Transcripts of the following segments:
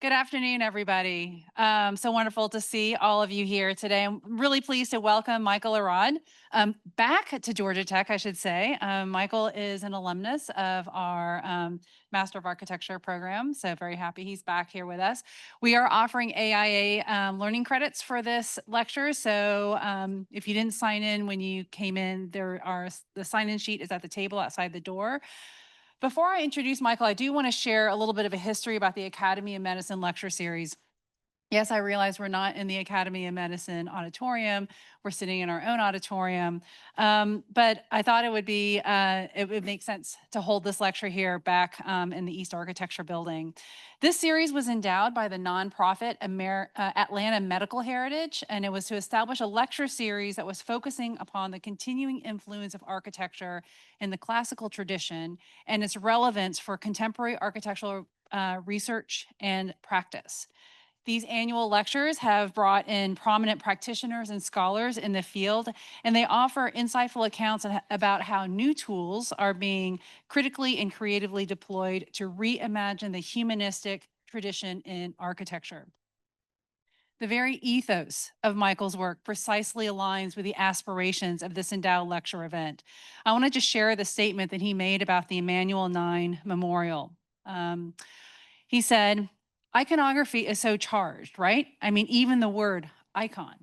Good afternoon, everybody. So wonderful to see all of you here today. I'm really pleased to welcome Michael Arad back to Georgia Tech, I should say. Michael is an alumnus of our Master of Architecture program, so very happy he's back here with us. We are offering AIA learning credits for this lecture, so if you didn't sign in when you came in, the sign-in sheet is at the table outside the door. Before I introduce Michael, I do want to share a little bit of a history about the Academy of Medicine lecture series. Yes, I realize we're not in the Academy of Medicine auditorium. We're sitting in our own auditorium. But I thought it would make sense to hold this lecture here back in the East Architecture Building. This series was endowed by the nonprofit Atlanta Medical Heritage, and it was to establish a lecture series that was focusing upon the continuing influence of architecture in the classical tradition and its relevance for contemporary architectural research and practice. These annual lectures have brought in prominent practitioners and scholars in the field, and they offer insightful accounts about how new tools are being critically and creatively deployed to reimagine the humanistic tradition in architecture. The very ethos of Michael's work precisely aligns with the aspirations of this Endowed lecture event. I want to just share the statement that he made about the Emanuel 9 Memorial. He said, iconography is so charged, right? I mean, even the word icon.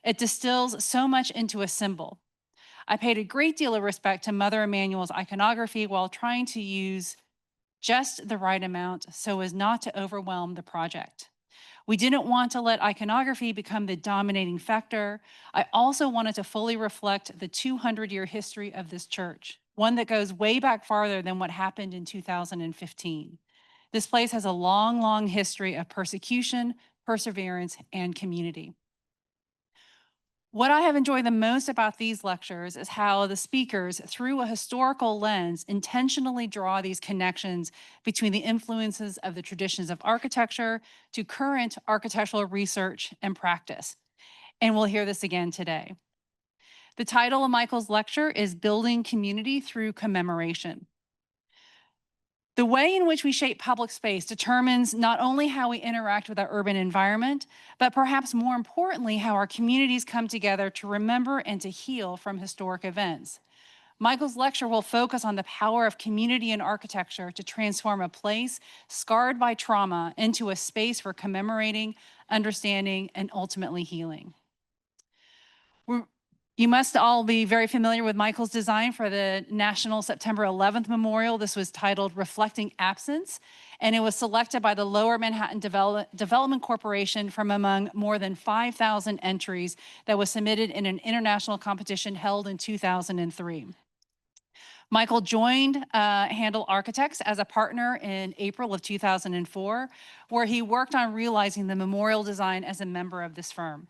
It distills so much into a symbol. I paid a great deal of respect to Mother Emanuel's iconography while trying to use just the right amount so as not to overwhelm the project. We didn't want to let iconography become the dominating factor. I also wanted to fully reflect the 200-year history of this church, one that goes way back farther than what happened in 2015. This place has a long, long history of persecution, perseverance, and community. What I have enjoyed the most about these lectures is how the speakers, through a historical lens, intentionally draw these connections between the influences of the traditions of architecture to current architectural research and practice. And we'll hear this again today. The title of Michael's lecture is Building Community Through Commemoration. The way in which we shape public space determines not only how we interact with our urban environment, but perhaps more importantly, how our communities come together to remember and to heal from historic events. Michael's lecture will focus on the power of community and architecture to transform a place scarred by trauma into a space for commemorating, understanding, and ultimately healing. You must all be very familiar with Michael's design for the National September 11th Memorial. This was titled Reflecting Absence, and it was selected by the Lower Manhattan Development Corporation from among more than 5,000 entries that was submitted in an international competition held in 2003. Michael joined Handel Architects as a partner in April of 2004, where he worked on realizing the memorial design as a member of this firm.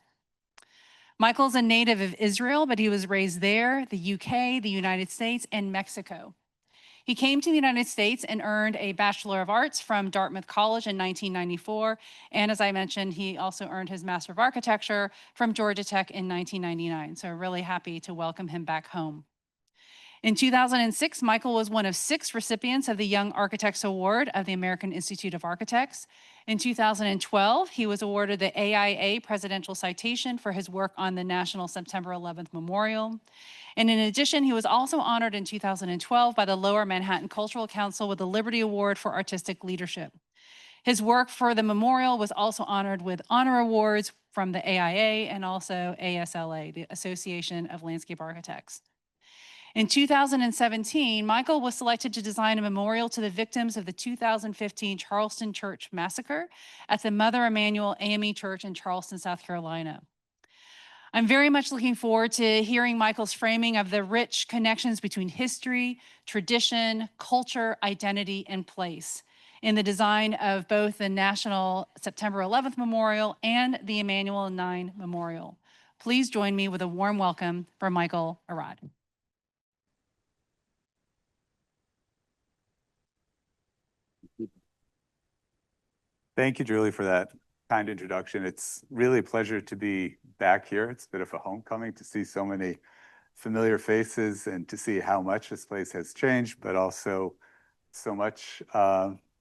Michael's a native of Israel, but he was raised there, the UK, the United States, and Mexico. He came to the United States and earned a Bachelor of Arts from Dartmouth College in 1994. And as I mentioned, he also earned his Master of Architecture from Georgia Tech in 1999. So really happy to welcome him back home. In 2006, Michael was one of 6 recipients of the Young Architects Award of the American Institute of Architects. In 2012, he was awarded the AIA Presidential Citation for his work on the National September 11th Memorial. And in addition, he was also honored in 2012 by the Lower Manhattan Cultural Council with the Liberty Award for Artistic Leadership. His work for the memorial was also honored with honor awards from the AIA and also ASLA, the Association of Landscape Architects. In 2017, Michael was selected to design a memorial to the victims of the 2015 Charleston Church Massacre at the Mother Emanuel AME Church in Charleston, South Carolina. I'm very much looking forward to hearing Michael's framing of the rich connections between history, tradition, culture, identity, and place in the design of both the National September 11th Memorial and the Emanuel 9 Memorial. Please join me with a warm welcome for Michael Arad. Thank you, Julie, for that kind introduction. It's really a pleasure to be back here. It's a bit of a homecoming to see so many familiar faces and to see how much this place has changed, but also so much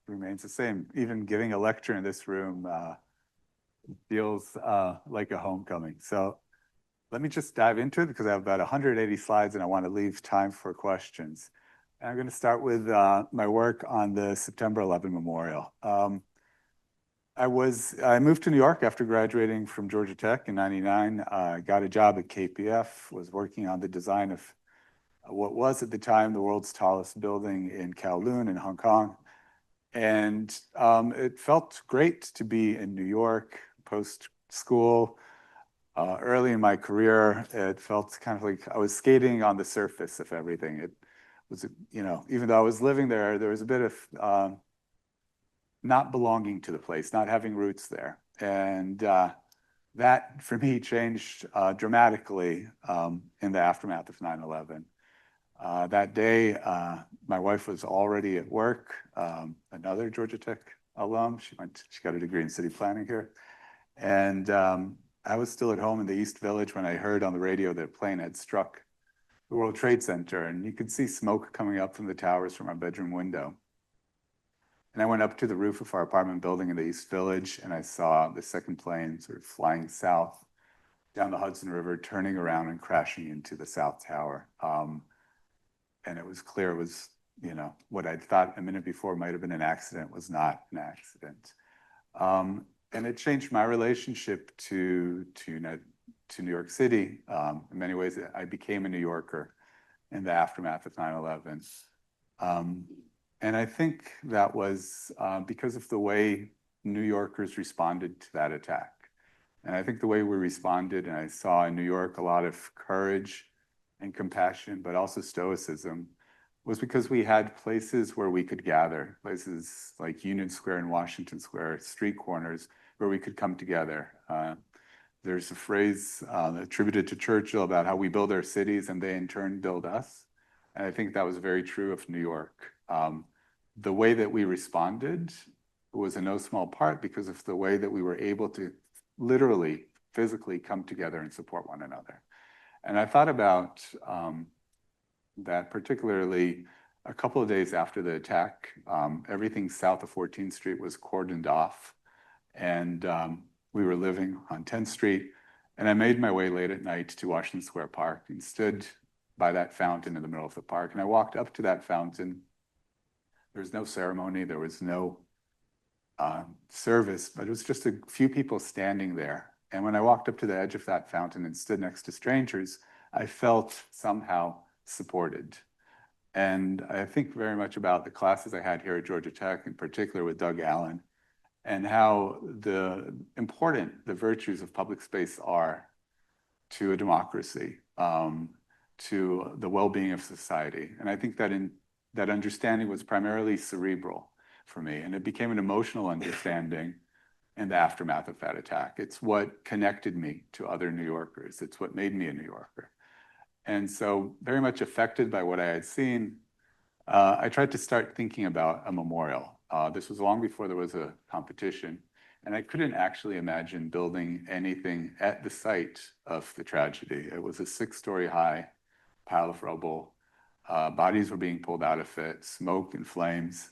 remains the same. Even giving a lecture in this room feels like a homecoming. So let me just dive into it because I have about 180 slides and I want to leave time for questions. And I'm going to start with my work on the September 11 Memorial. I moved to New York after graduating from Georgia Tech in '99. Got a job at KPF, was working on the design of what was at the time the world's tallest building in Kowloon in Hong Kong. And it felt great to be in New York post-school. Early in my career, it felt kind of like I was skating on the surface of everything. It was, even though I was living there, there was a bit of not belonging to the place, not having roots there. And that, for me, changed dramatically in the aftermath of 9/11. That day, my wife was already at work, another Georgia Tech alum. She got a degree in city planning here. And I was still at home in the East Village when I heard on the radio that a plane had struck the World Trade Center, and you could see smoke coming up from the towers from our bedroom window. And I went up to the roof of our apartment building in the East Village, and I saw the second plane sort of flying south down the Hudson River, turning around and crashing into the South Tower. And it was clear it was, what I'd thought a minute before might have been an accident was not an accident. And it changed my relationship to New York City. In many ways, I became a New Yorker in the aftermath of 9/11. And I think that was because of the way New Yorkers responded to that attack. And I think the way we responded, and I saw in New York a lot of courage and compassion, but also stoicism, was because we had places where we could gather, places like Union Square and Washington Square, street corners where we could come together. There's a phrase attributed to Churchill about how we build our cities and they in turn build us. And I think that was very true of New York. The way that we responded was in no small part because of the way that we were able to literally, physically come together and support one another. And I thought about that particularly a couple of days after the attack. Everything south of 14th Street was cordoned off. And we were living on 10th Street. And I made my way late at night to Washington Square Park and stood by that fountain in the middle of the park. And I walked up to that fountain. There was no ceremony. There was no service, but it was just a few people standing there. And when I walked up to the edge of that fountain and stood next to strangers, I felt somehow supported. And I think very much about the classes I had here at Georgia Tech, in particular with Doug Allen, and how important the virtues of public space are to a democracy, to the well-being of society. And I think that understanding was primarily cerebral for me, and it became an emotional understanding in the aftermath of that attack. It's what connected me to other New Yorkers. It's what made me a New Yorker. And so very much affected by what I had seen, I tried to start thinking about a memorial. This was long before there was a competition, and I couldn't actually imagine building anything at the site of the tragedy. It was a 6-story high pile of rubble. Bodies were being pulled out of it, smoke and flames.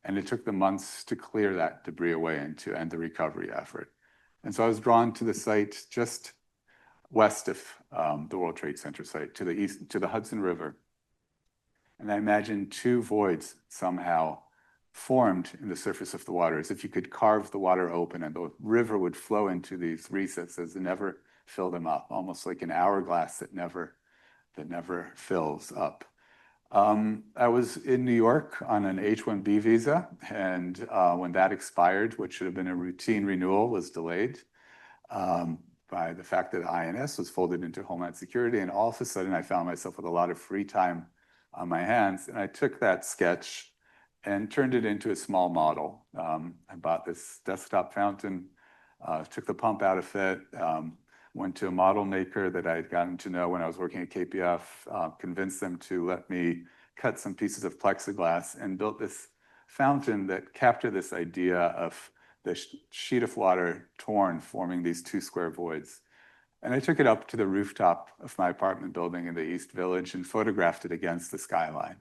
And it took them months to clear that debris away and to end the recovery effort. And so I was drawn to the site just west of the World Trade Center site, to the east, to the Hudson River. And I imagined 2 voids somehow formed in the surface of the water, as if you could carve the water open and the river would flow into these recesses and never fill them up, almost like an hourglass that never fills up. I was in New York on an H-1B visa, and when that expired, which should have been a routine renewal, was delayed by the fact that INS was folded into Homeland Security, and all of a sudden I found myself with a lot of free time on my hands, and I took that sketch and turned it into a small model. I bought this desktop fountain, took the pump out of it, went to a model maker that I had gotten to know when I was working at KPF, convinced them to let me cut some pieces of plexiglass and built this fountain that captured this idea of the sheet of water torn, forming these 2 square voids. And I took it up to the rooftop of my apartment building in the East Village and photographed it against the skyline.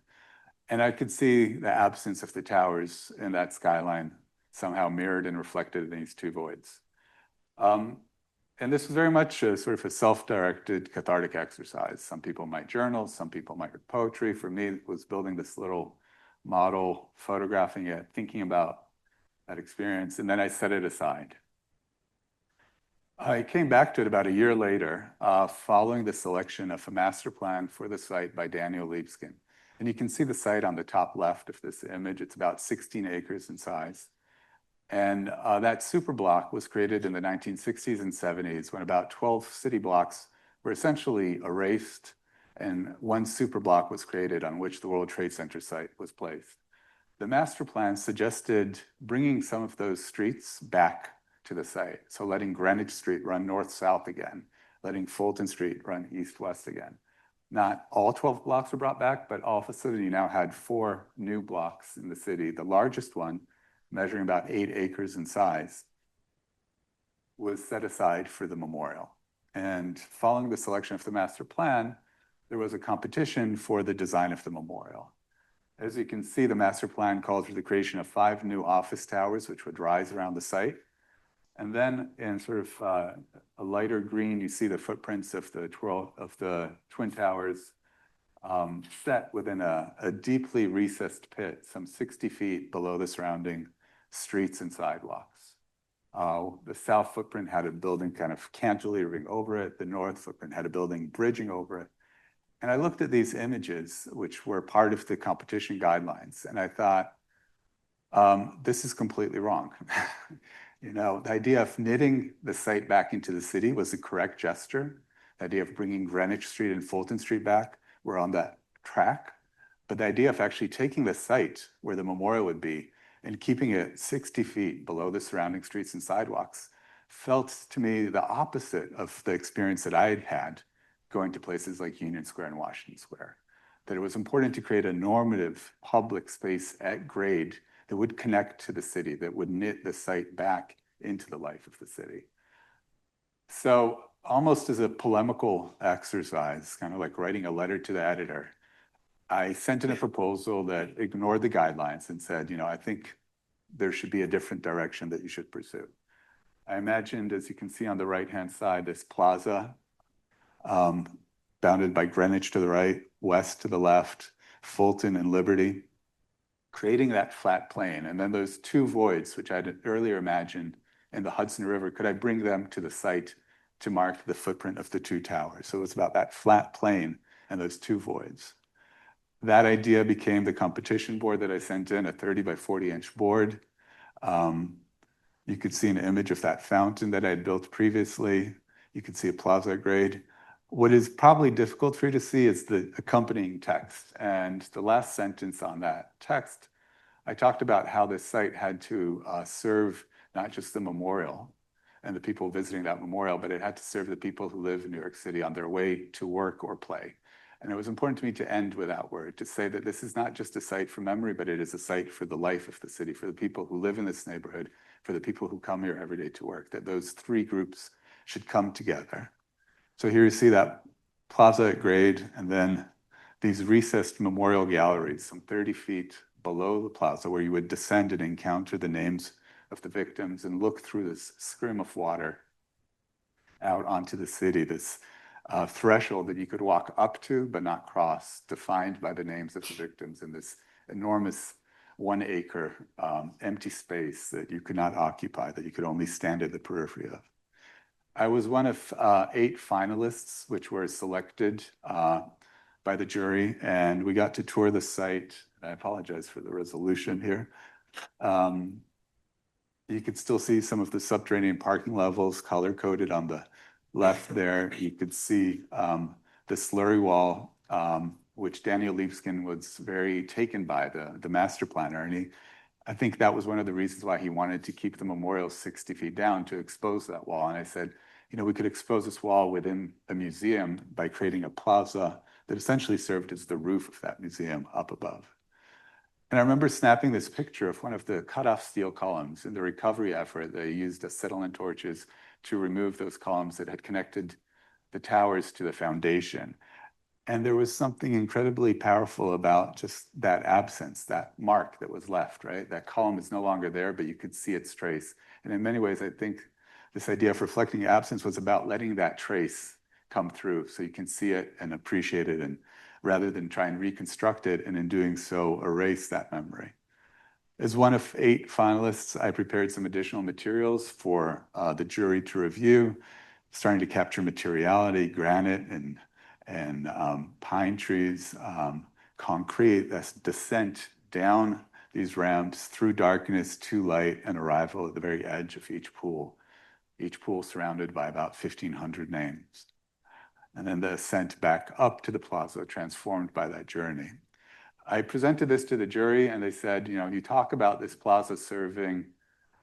And I could see the absence of the towers in that skyline somehow mirrored and reflected in these two voids. And this was very much a, sort of a self-directed cathartic exercise. Some people might journal, some people might write poetry. For me, it was building this little model, photographing it, thinking about that experience, and then I set it aside. I came back to it about a year later, following the selection of a master plan for the site by Daniel Libeskind. And you can see the site on the top left of this image. It's about 16 acres in size. And that super block was created in the 1960s and 70s when about 12 city blocks were essentially erased, and one super block was created on which the World Trade Center site was placed. The master plan suggested bringing some of those streets back to the site. So letting Greenwich Street run north-south again, letting Fulton Street run east-west again. Not all 12 blocks were brought back, but all of a sudden you now had 4 new blocks in the city. The largest one, measuring about 8 acres in size, was set aside for the memorial. And following the selection of the master plan, there was a competition for the design of the memorial. As you can see, the master plan calls for the creation of 5 new office towers, which would rise around the site. And then in sort of a lighter green, you see the footprints of the Twin Towers set within a deeply recessed pit, some 60 feet below the surrounding streets and sidewalks. The south footprint had a building kind of cantilevering over it. The north footprint had a building bridging over it. And I looked at these images, which were part of the competition guidelines, and I thought, this is completely wrong. You know, the idea of knitting the site back into the city was the correct gesture. The idea of bringing Greenwich Street and Fulton Street back were on that track. But the idea of actually taking the site where the memorial would be and keeping it 60 feet below the surrounding streets and sidewalks felt to me the opposite of the experience that I had had going to places like Union Square and Washington Square. That it was important to create a normative public space at grade that would connect to the city, that would knit the site back into the life of the city. So almost as a polemical exercise, kind of like writing a letter to the editor, I sent in a proposal that ignored the guidelines and said, you know, I think there should be a different direction that you should pursue. I imagined, as you can see on the right-hand side, this plaza bounded by Greenwich to the right, West to the left, Fulton and Liberty, creating that flat plain. And then those 2 voids, which I'd earlier imagined in the Hudson River, could I bring them to the site to mark the footprint of the 2 towers? So it was about that flat plain and those 2 voids. That idea became the competition board that I sent in, a 30 by 40 inch board. You could see an image of that fountain that I had built previously. You could see a plaza grade. What is probably difficult for you to see is the accompanying text. And the last sentence on that text, I talked about how this site had to serve not just the memorial and the people visiting that memorial, but it had to serve the people who live in New York City on their way to work or play. And it was important to me to end with that word, to say that this is not just a site for memory, but it is a site for the life of the city, for the people who live in this neighborhood, for the people who come here every day to work, that those 3 groups should come together. So here you see that plaza at grade, and then these recessed memorial galleries, some 30 feet below the plaza, where you would descend and encounter the names of the victims and look through this scrim of water out onto the city, this threshold that you could walk up to but not cross, defined by the names of the victims in this enormous 1 acre empty space that you could not occupy, that you could only stand at the periphery of. I was one of 8 finalists, which were selected by the jury, and we got to tour the site. I apologize for the resolution here. You could still see some of the subterranean parking levels color-coded on the left there. You could see the slurry wall, which Daniel Libeskind was very taken by, the master planner. And I think that was one of the reasons why he wanted to keep the memorial 60 feet down, to expose that wall. And I said, you know, we could expose this wall within a museum by creating a plaza that essentially served as the roof of that museum up above. And I remember snapping this picture of one of the cut-off steel columns. In the recovery effort, they used acetylene torches to remove those columns that had connected the towers to the foundation. And there was something incredibly powerful about just that absence, that mark that was left, right? That column is no longer there, but you could see its trace. And in many ways, I think this idea of reflecting absence was about letting that trace come through so you can see it and appreciate it, and rather than try and reconstruct it, and in doing so, erase that memory. As one of 8 finalists, I prepared some additional materials for the jury to review, starting to capture materiality, granite and pine trees, concrete, that's descent down these ramps through darkness to light and arrival at the very edge of each pool surrounded by about 1,500 names. And then the ascent back up to the plaza, transformed by that journey. I presented this to the jury and they said, you talk about this plaza serving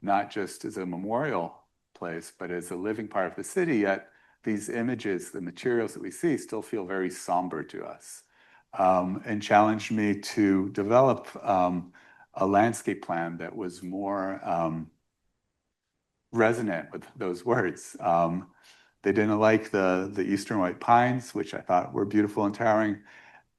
not just as a memorial place, but as a living part of the city, yet these images, the materials that we see, still feel very somber to us, and challenged me to develop a landscape plan that was more resonant with those words. They didn't like the eastern white pines, which I thought were beautiful and towering.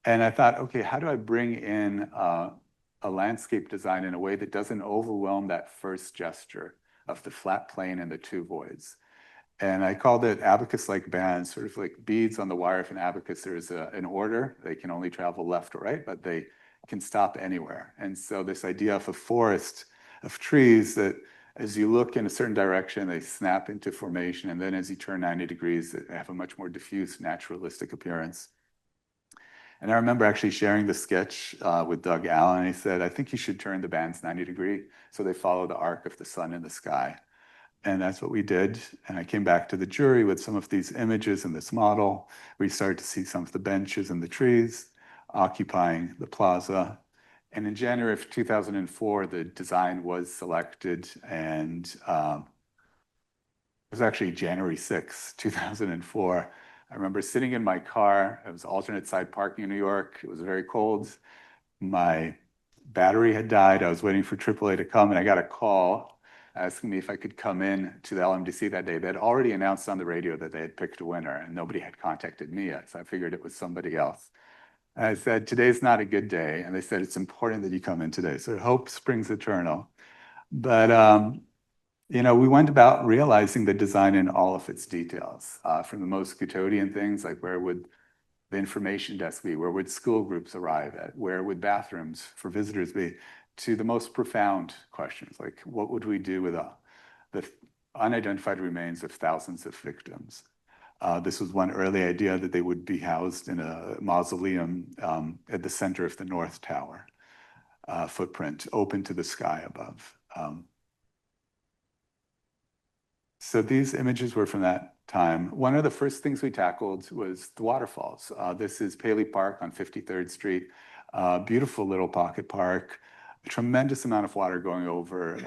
And I thought, okay, how do I bring in a landscape design in a way that doesn't overwhelm that first gesture of the flat plane and the 2 voids? And I called it abacus-like bands, sort of like beads on the wire of an abacus. There's an order. They can only travel left or right, but they can stop anywhere. And so this idea of a forest of trees that as you look in a certain direction, they snap into formation. And then as you turn 90 degrees, they have a much more diffuse, naturalistic appearance. And I remember actually sharing the sketch with Doug Allen. He said, I think you should turn the bands 90 degrees so they follow the arc of the sun in the sky. And that's what we did. And I came back to the jury with some of these images and this model. We started to see some of the benches and the trees occupying the plaza. And in January of 2004, the design was selected, and it was actually January 6, 2004. I remember sitting in my car. It was alternate side parking in New York. It was very cold. My battery had died. I was waiting for AAA to come, and I got a call asking me if I could come in to the LMDC that day. They had already announced on the radio that they had picked a winner, and nobody had contacted me yet, so I figured it was somebody else. And I said, today's not a good day. And they said, it's important that you come in today. So hope springs eternal. But we went about realizing the design in all of its details, from the most quotidian things like where would the information desk be, where would school groups arrive at, where would bathrooms for visitors be, to the most profound questions like what would we do with the unidentified remains of thousands of victims. This was one early idea, that they would be housed in a mausoleum at the center of the North Tower footprint, open to the sky above. So these images were from that time. One of the first things we tackled was the waterfalls. This is Paley Park on 53rd Street, beautiful little pocket park, a tremendous amount of water going over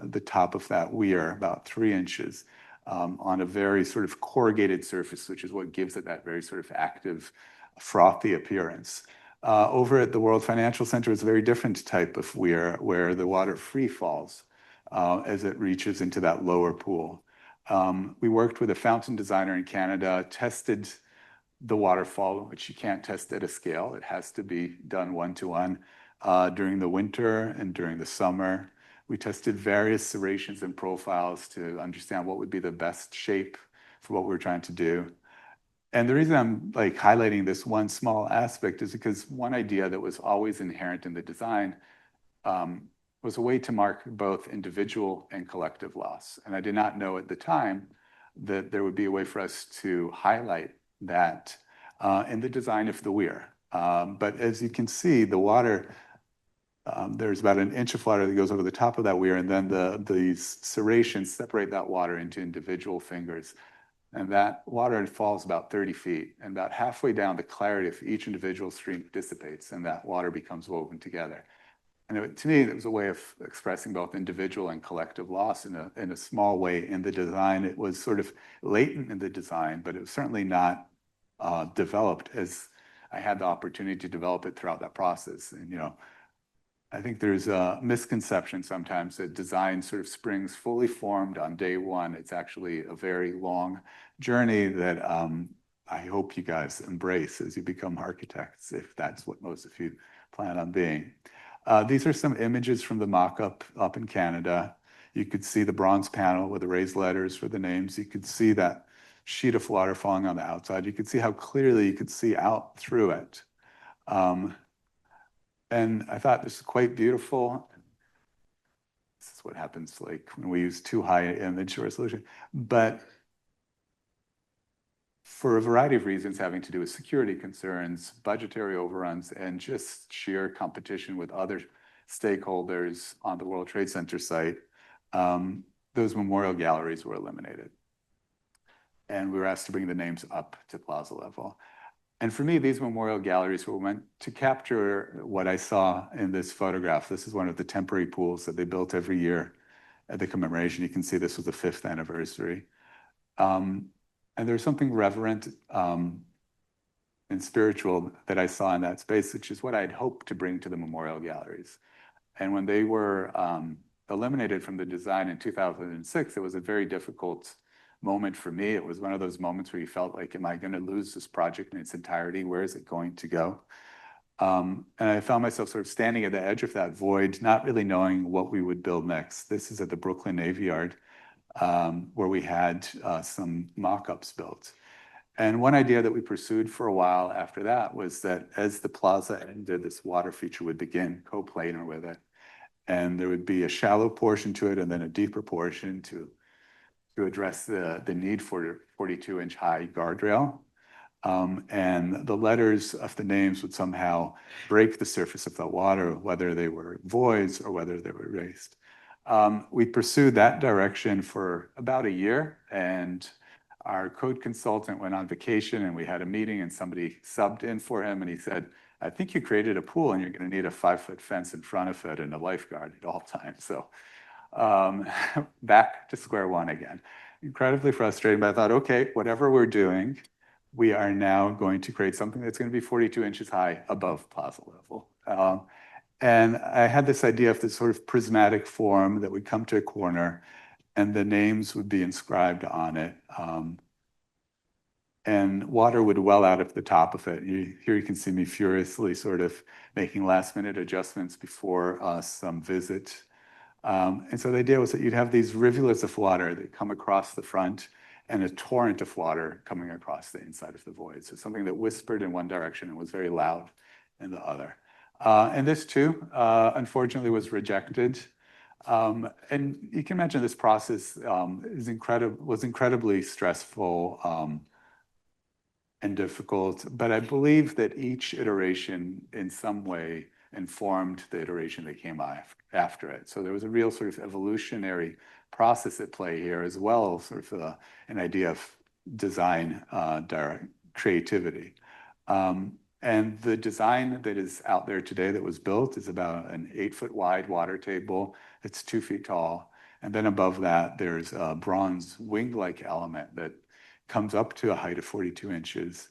the top of that weir, about 3 inches, on a very sort of corrugated surface, which is what gives it that very sort of active, frothy appearance. Over at the World Financial Center, it's a very different type of weir where the water free falls as it reaches into that lower pool. We worked with a fountain designer in Canada, tested the waterfall, which you can't test at a scale. It has to be done one-to-one during the winter and during the summer. We tested various serrations and profiles to understand what would be the best shape for what we're trying to do. And the reason I'm highlighting this one small aspect is because one idea that was always inherent in the design was a way to mark both individual and collective loss. And I did not know at the time that there would be a way for us to highlight that in the design of the weir. But as you can see, the water, there's about 1 inch of water that goes over the top of that weir, and then these serrations separate that water into individual fingers. And that water falls about 30 feet, and about halfway down, the clarity of each individual stream dissipates, and that water becomes woven together. And to me, it was a way of expressing both individual and collective loss in a small way in the design. It was sort of latent in the design, but it was certainly not developed as I had the opportunity to develop it throughout that process. And, I think there's a misconception sometimes that design sort of springs fully formed on day one. It's actually a very long journey that I hope you guys embrace as you become architects, if that's what most of you plan on being. These are some images from the mock-up up in Canada. You could see the bronze panel with the raised letters for the names. You could see that sheet of water falling on the outside. You could see how clearly you could see out through it. And I thought this is quite beautiful. This is what happens like when we use too high an image resolution. But for a variety of reasons having to do with security concerns, budgetary overruns, and just sheer competition with other stakeholders on the World Trade Center site, those memorial galleries were eliminated. And we were asked to bring the names up to plaza level. And for me, these memorial galleries were meant to capture what I saw in this photograph. This is one of the temporary pools that they built every year at the Commemoration. You can see this was the 5th anniversary. And there's something reverent and spiritual that I saw in that space, which is what I'd hoped to bring to the memorial galleries. And when they were eliminated from the design in 2006, it was a very difficult moment for me. It was one of those moments where you felt like, am I going to lose this project in its entirety? Where is it going to go? And I found myself sort of standing at the edge of that void, not really knowing what we would build next. This is at the Brooklyn Navy Yard, where we had some mock-ups built. And one idea that we pursued for a while after that was that as the plaza ended, this water feature would begin, co-planar with it. And there would be a shallow portion to it and then a deeper portion to address the need for a 42-inch high guardrail. And the letters of the names would somehow break the surface of the water, whether they were voids or whether they were raised. We pursued that direction for about a year, and our code consultant went on vacation, and we had a meeting, and somebody subbed in for him, and he said, I think you created a pool, and you're going to need a 5-foot fence in front of it and a lifeguard at all times. So back to square one again. Incredibly frustrating, but I thought, okay, whatever we're doing, we are now going to create something that's going to be 42 inches high above plaza level. And I had this idea of this sort of prismatic form that would come to a corner and the names would be inscribed on it. And water would well out of the top of it. Here you can see me furiously sort of making last minute adjustments before some visit. And so the idea was that you'd have these rivulets of water that come across the front and a torrent of water coming across the inside of the void. So something that whispered in one direction and was very loud in the other. And this too, unfortunately, was rejected. And you can imagine this process was incredibly stressful and difficult, but I believe that each iteration in some way informed the iteration that came after it. So there was a real sort of evolutionary process at play here, as well as sort of an idea of design creativity. And the design that is out there today that was built is about an 8-foot wide water table. It's 2 feet tall. And then above that, there's a bronze wing-like element that comes up to a height of 42 inches.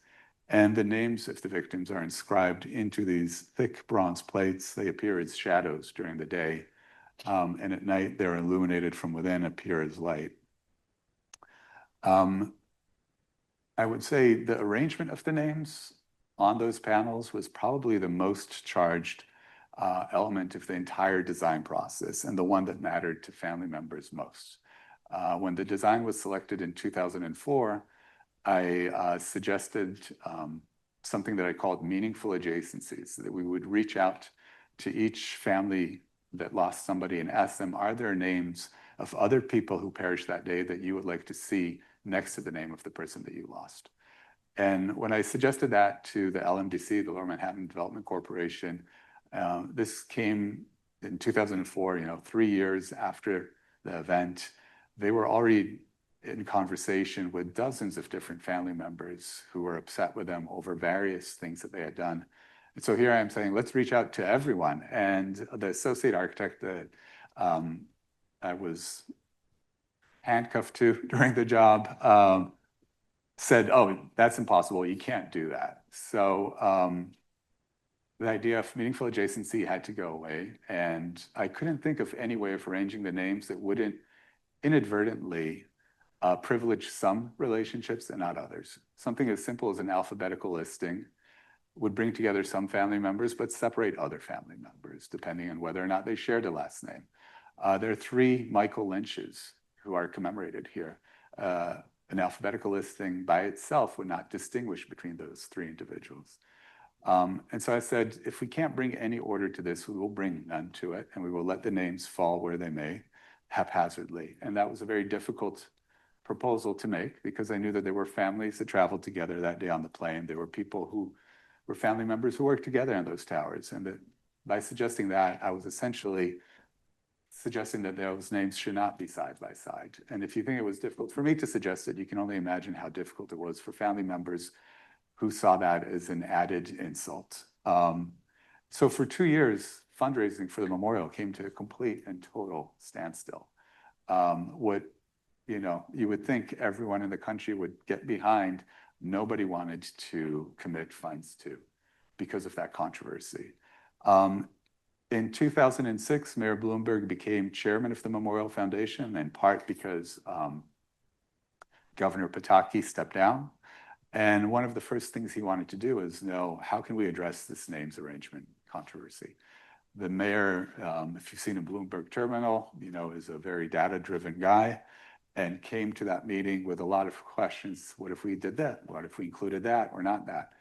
And the names of the victims are inscribed into these thick bronze plates. They appear as shadows during the day. And at night, they're illuminated from within, appear as light. I would say the arrangement of the names on those panels was probably the most charged element of the entire design process and the one that mattered to family members most. When the design was selected in 2004, I suggested something that I called meaningful adjacencies, that we would reach out to each family that lost somebody and ask them, are there names of other people who perished that day that you would like to see next to the name of the person that you lost? And when I suggested that to the LMDC, the Lower Manhattan Development Corporation, this came in 2004, 3 years after the event. They were already in conversation with dozens of different family members who were upset with them over various things that they had done. And so here I am saying, let's reach out to everyone. And the associate architect that I was handcuffed to during the job said, oh, that's impossible. You can't do that. So the idea of meaningful adjacency had to go away. And I couldn't think of any way of arranging the names that wouldn't inadvertently privilege some relationships and not others. Something as simple as an alphabetical listing would bring together some family members, but separate other family members, depending on whether or not they shared a last name. There are 3 Michael Lynches who are commemorated here. An alphabetical listing by itself would not distinguish between those 3 individuals. And so I said, if we can't bring any order to this, we will bring none to it, and we will let the names fall where they may, haphazardly. And that was a very difficult proposal to make, because I knew that there were families that traveled together that day on the plane. There were people who were family members who worked together on those towers. And that by suggesting that, I was essentially suggesting that those names should not be side by side. And if you think it was difficult for me to suggest it, you can only imagine how difficult it was for family members who saw that as an added insult. So for 2 years, fundraising for the memorial came to a complete and total standstill. What you would think everyone in the country would get behind, nobody wanted to commit funds to because of that controversy. In 2006, Mayor Bloomberg became chairman of the Memorial Foundation, in part because Governor Pataki stepped down. And one of the first things he wanted to do is know, how can we address this names arrangement controversy? The mayor, if you've seen a Bloomberg terminal, is a very data-driven guy, and came to that meeting with a lot of questions. What if we did that? What if we included that or not that?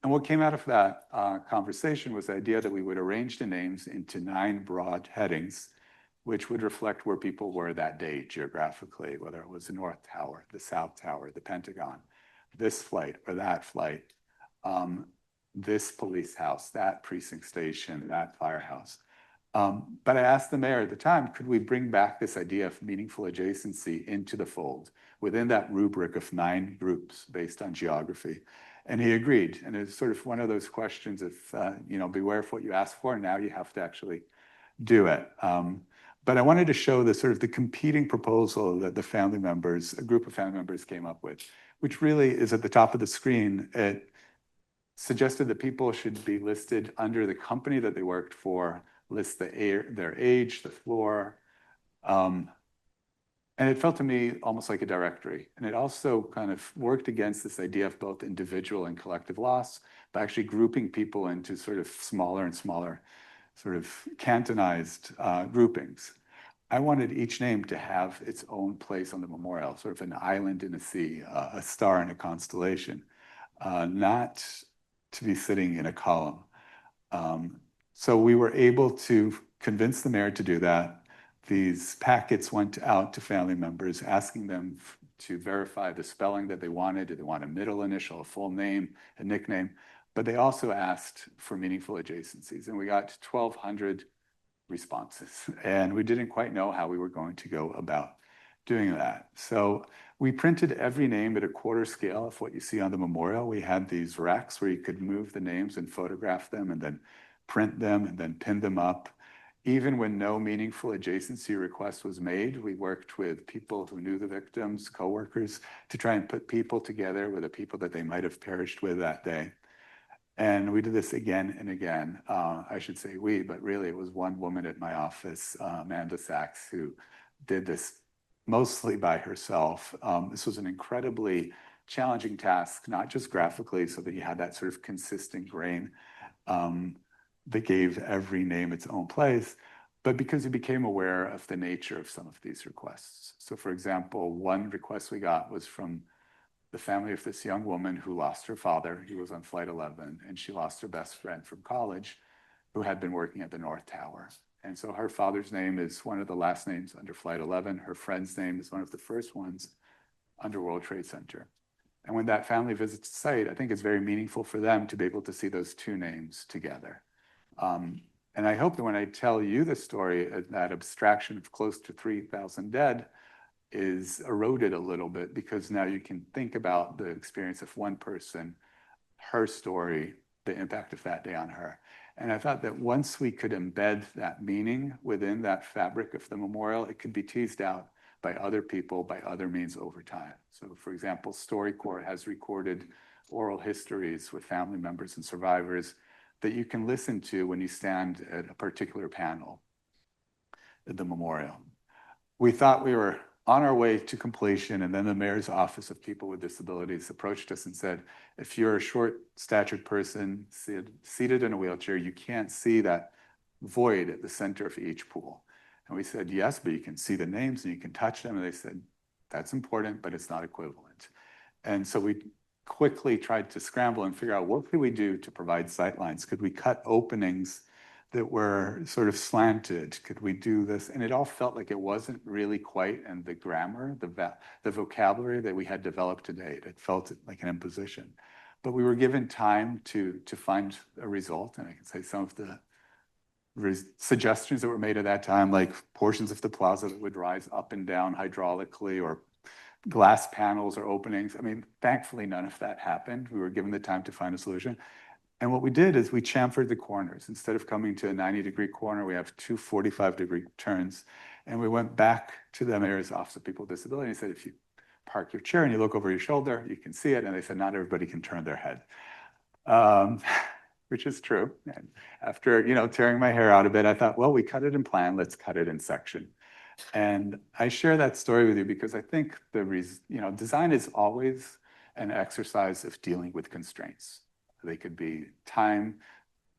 And what came out of that conversation was the idea that we would arrange the names into 9 broad headings, which would reflect where people were that day geographically, whether it was the North Tower, the South Tower, the Pentagon, this flight or that flight, this police house, that precinct station, that firehouse. But I asked the mayor at the time, could we bring back this idea of meaningful adjacency into the fold within that rubric of 9 groups based on geography? And he agreed. And it's sort of one of those questions of, beware of what you ask for, and now you have to actually do it. But I wanted to show the sort of the competing proposal that the family members, a group of family members came up with, which really is at the top of the screen. It suggested that people should be listed under the company that they worked for, list their age, the floor. And it felt to me almost like a directory. And it also kind of worked against this idea of both individual and collective loss by actually grouping people into sort of smaller and smaller sort of cantonized groupings. I wanted each name to have its own place on the memorial, sort of an island in a sea, a star in a constellation, not to be sitting in a column. So we were able to convince the mayor to do that. These packets went out to family members, asking them to verify the spelling that they wanted. Did they want a middle initial, a full name, a nickname? But they also asked for meaningful adjacencies. And we got 1,200 responses. And we didn't quite know how we were going to go about doing that. So we printed every name at a quarter scale of what you see on the memorial. We had these racks where you could move the names and photograph them and then print them and then pin them up. Even when no meaningful adjacency request was made, we worked with people who knew the victims, coworkers, to try and put people together with the people that they might have perished with that day. And we did this again and again. I should say we, but really it was one woman at my office, Amanda Sachs, who did this mostly by herself. This was an incredibly challenging task, not just graphically, so that you had that sort of consistent grain that gave every name its own place, but because we became aware of the nature of some of these requests. So for example, one request we got was from the family of this young woman who lost her father. He was on flight 11, and she lost her best friend from college who had been working at the North Tower. And so her father's name is one of the last names under flight 11. Her friend's name is one of the first ones under World Trade Center. And when that family visits the site, I think it's very meaningful for them to be able to see those 2 names together. And I hope that when I tell you the story, that abstraction of close to 3,000 dead is eroded a little bit, because now you can think about the experience of one person, her story, the impact of that day on her. And I thought that once we could embed that meaning within that fabric of the memorial, it could be teased out by other people, by other means over time. So for example, StoryCorps has recorded oral histories with family members and survivors that you can listen to when you stand at a particular panel at the memorial. We thought we were on our way to completion, and then the mayor's office of people with disabilities approached us and said, if you're a short-statured person seated in a wheelchair, you can't see that void at the center of each pool. And we said, yes, but you can see the names and you can touch them. And they said, that's important, but it's not equivalent. And so we quickly tried to scramble and figure out what could we do to provide sightlines? Could we cut openings that were sort of slanted? Could we do this? And it all felt like it wasn't really quite, and the grammar, the vocabulary that we had developed to date, it felt like an imposition. But we were given time to find a result, and I can say some of the suggestions that were made at that time, like portions of the plaza that would rise up and down hydraulically, or glass panels or openings. I mean, thankfully, none of that happened. We were given the time to find a solution. And what we did is we chamfered the corners. Instead of coming to a 90-degree corner, we have two 45-degree turns. And we went back to the mayor's office of people with disability and said, if you park your chair and you look over your shoulder, you can see it. And they said, not everybody can turn their head, which is true. And after, tearing my hair out a bit, I thought, well, we cut it in plan, let's cut it in section. And I share that story with you because I think design is always an exercise of dealing with constraints. They could be time,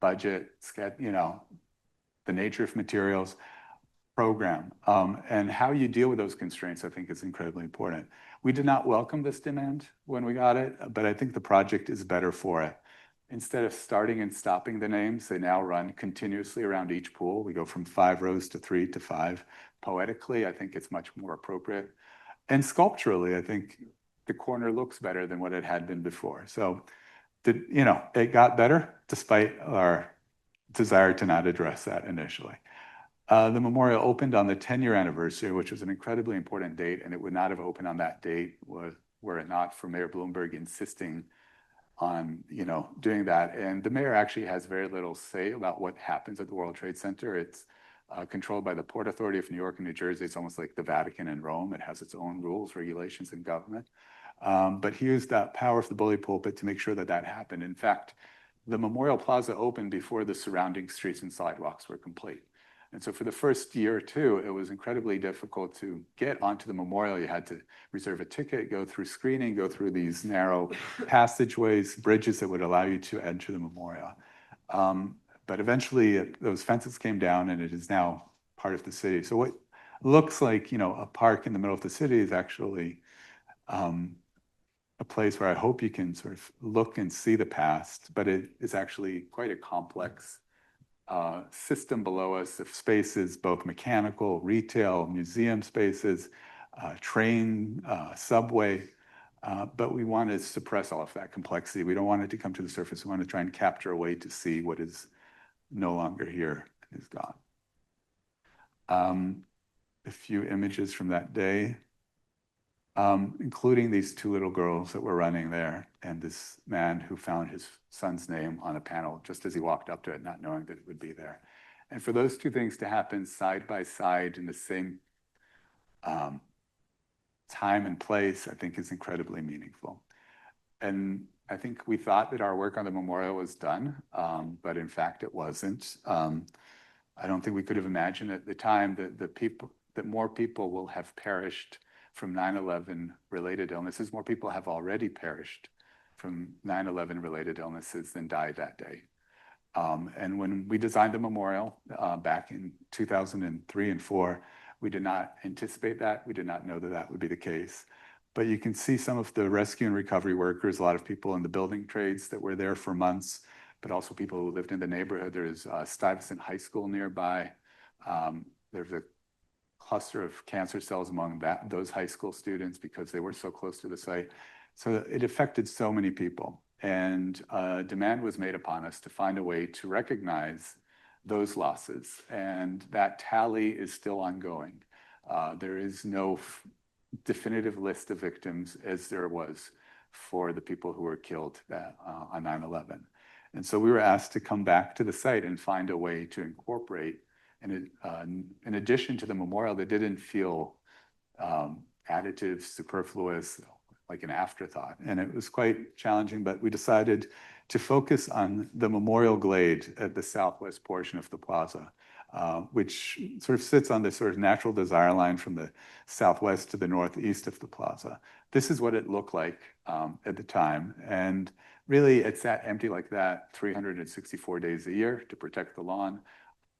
budget, the nature of materials, program, and how you deal with those constraints, I think, is incredibly important. We did not welcome this demand when we got it, but I think the project is better for it. Instead of starting and stopping the names, they now run continuously around each pool. We go from 5 rows to 3 to 5. Poetically, I think it's much more appropriate. And sculpturally, I think the corner looks better than what it had been before. So, it got better despite our desire to not address that initially. The memorial opened on the 10-year anniversary, which was an incredibly important date, and it would not have opened on that date were it not for Mayor Bloomberg insisting on doing that. And the mayor actually has very little say about what happens at the World Trade Center. It's controlled by the Port Authority of New York and New Jersey. It's almost like the Vatican and Rome. It has its own rules, regulations, and government. But he used that power of the bully pulpit to make sure that that happened. In fact, the Memorial Plaza opened before the surrounding streets and sidewalks were complete. And so for the first year or two, it was incredibly difficult to get onto the memorial. You had to reserve a ticket, go through screening, go through these narrow passageways, bridges that would allow you to enter the memorial. But eventually, those fences came down, and it is now part of the city. So what looks like, a park in the middle of the city is actually a place where I hope you can sort of look and see the past, but it is actually quite a complex system below us of spaces, both mechanical, retail, museum spaces, train, subway. But we want to suppress all of that complexity. We don't want it to come to the surface. We want to try and capture a way to see what is no longer here and is gone. A few images from that day, including these 2 little girls that were running there, and this man who found his son's name on a panel just as he walked up to it, not knowing that it would be there. And for those 2 things to happen side by side in the same time and place, I think is incredibly meaningful. And I think we thought that our work on the memorial was done, but in fact it wasn't. I don't think we could have imagined at the time that more people will have perished from 9/11 related illnesses. More people have already perished from 9/11 related illnesses than died that day. And when we designed the memorial back in 2003 and 4, we did not anticipate that. We did not know that that would be the case. But you can see some of the rescue and recovery workers, a lot of people in the building trades that were there for months, but also people who lived in the neighborhood. There's Stuyvesant High School nearby. There's a cluster of cancer cells among those high school students because they were so close to the site. So it affected so many people. And demand was made upon us to find a way to recognize those losses. And that tally is still ongoing. There is no definitive list of victims as there was for the people who were killed on 9/11. And so we were asked to come back to the site and find a way to incorporate, and in addition to the memorial, that didn't feel additive, superfluous, like an afterthought. And it was quite challenging, but we decided to focus on the memorial glade at the southwest portion of the plaza. which sort of sits on this sort of natural desire line from the southwest to the northeast of the plaza. This is what it looked like at the time. And really, it sat empty like that 364 days a year to protect the lawn.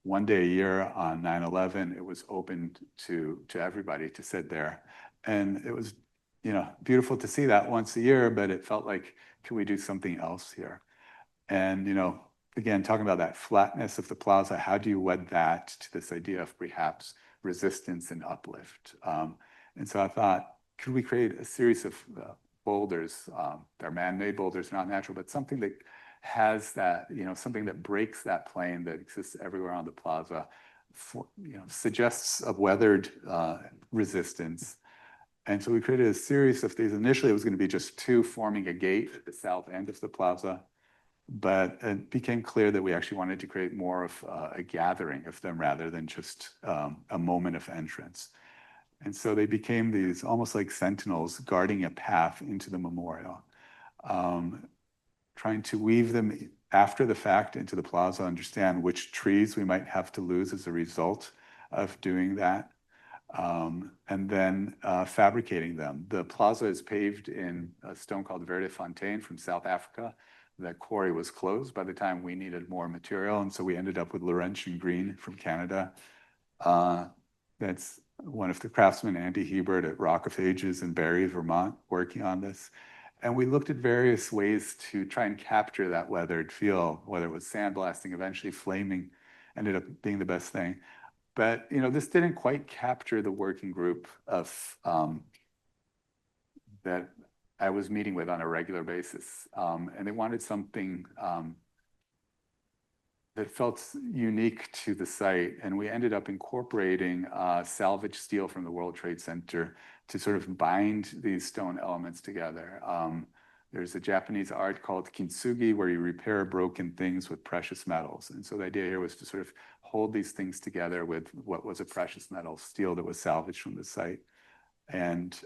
One day a year on 9/11, it was opened to everybody to sit there. And it was, beautiful to see that once a year, but it felt like, can we do something else here? And, again, talking about that flatness of the plaza, how do you wed that to this idea of perhaps resistance and uplift? And so I thought, could we create a series of boulders? They're man-made boulders, not natural, but something that has that, something that breaks that plane that exists everywhere on the plaza, suggests a weathered resistance. And so we created a series of these. Initially, it was going to be just two forming a gate at the south end of the plaza. But it became clear that we actually wanted to create more of a gathering of them rather than just a moment of entrance. And so they became these almost like sentinels guarding a path into the memorial, trying to weave them after the fact into the plaza, understand which trees we might have to lose as a result of doing that, and then fabricating them. The plaza is paved in a stone called Verde Fontaine from South Africa. That quarry was closed by the time we needed more material, and so we ended up with Laurentian green from Canada. That's one of the craftsmen, Andy Hebert at Rock of Ages in Barrie, Vermont, working on this. And we looked at various ways to try and capture that weathered feel, whether it was sandblasting, eventually flaming ended up being the best thing. But this didn't quite capture the working group of that I was meeting with on a regular basis. And they wanted something that felt unique to the site. And we ended up incorporating salvage steel from the World Trade Center to sort of bind these stone elements together. There's a Japanese art called kintsugi, where you repair broken things with precious metals. And so the idea here was to sort of hold these things together with what was a precious metal, steel that was salvaged from the site. And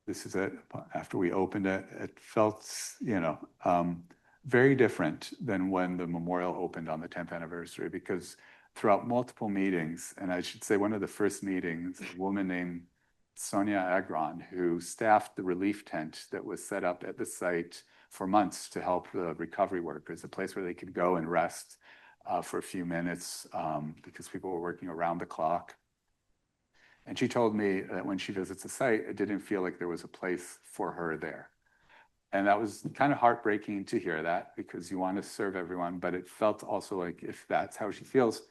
this is it. After we opened it, it felt, very different than when the memorial opened on the 10th anniversary, because throughout multiple meetings, and I should say one of the first meetings, a woman named Sonia Agron, who staffed the relief tent that was set up at the site for months to help the recovery workers, a place where they could go and rest for a few minutes because people were working around the clock. And she told me that when she visits the site, it didn't feel like there was a place for her there. And that was kind of heartbreaking to hear that, because you want to serve everyone, but it felt also like, if that's how she feels,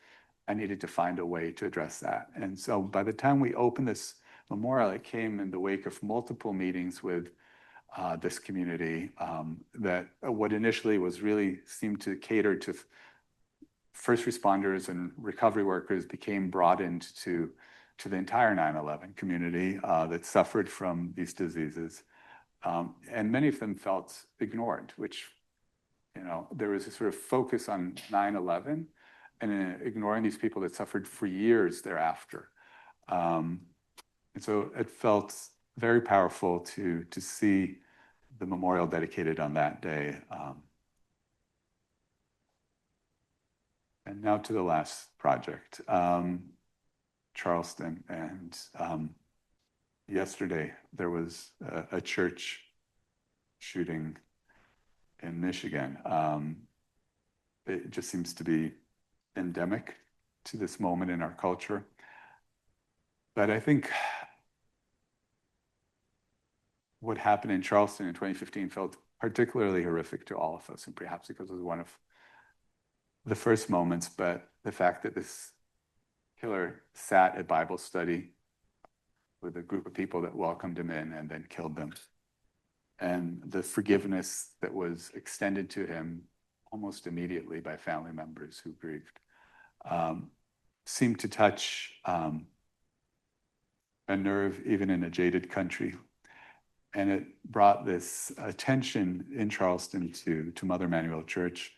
I needed to find a way to address that. And so by the time we opened this memorial, it came in the wake of multiple meetings with this community that what initially was really seemed to cater to first responders and recovery workers became broadened to the entire 9/11 community that suffered from these diseases. And many of them felt ignored, which, there was a sort of focus on 9/11 and ignoring these people that suffered for years thereafter. And so it felt very powerful to see the memorial dedicated on that day. And now to the last project, Charleston. And yesterday there was a church shooting in Michigan. It just seems to be endemic to this moment in our culture. But I think what happened in Charleston in 2015 felt particularly horrific to all of us, and perhaps because it was one of the first moments, but the fact that this killer sat at Bible study with a group of people that welcomed him in and then killed them. And the forgiveness that was extended to him almost immediately by family members who grieved seemed to touch a nerve even in a jaded country. And it brought this attention in Charleston to Mother Emanuel Church.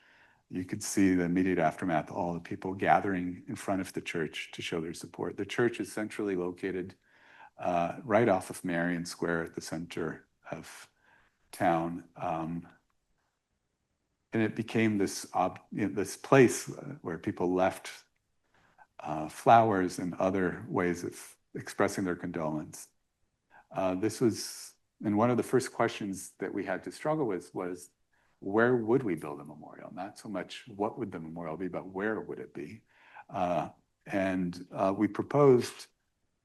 You could see the immediate aftermath, all the people gathering in front of the church to show their support. The church is centrally located right off of Marion Square at the center of town. And it became this, this place where people left flowers and other ways of expressing their condolence. This was, and one of the first questions that we had to struggle with was, where would we build a memorial? Not so much what would the memorial be, but where would it be? And we proposed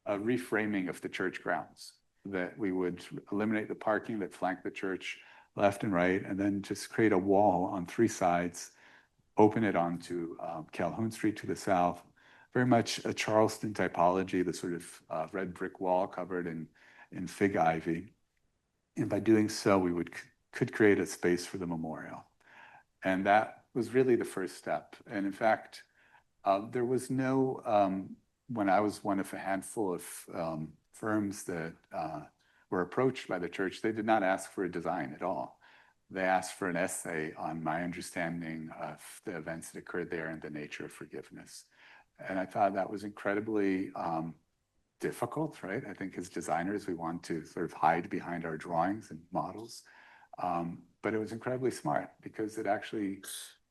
a reframing of the church grounds, that we would eliminate the parking that flanked the church left and right, and then just create a wall on 3 sides, open it onto Calhoun Street to the south, very much a Charleston typology, the sort of red brick wall covered in fig ivy. And by doing so, we could create a space for the memorial. And that was really the first step. And in fact, there was no, when I was one of a handful of firms that were approached by the church, they did not ask for a design at all. They asked for an essay on my understanding of the events that occurred there and the nature of forgiveness. And I thought that was incredibly difficult, right? I think as designers, we want to sort of hide behind our drawings and models. But it was incredibly smart because it actually,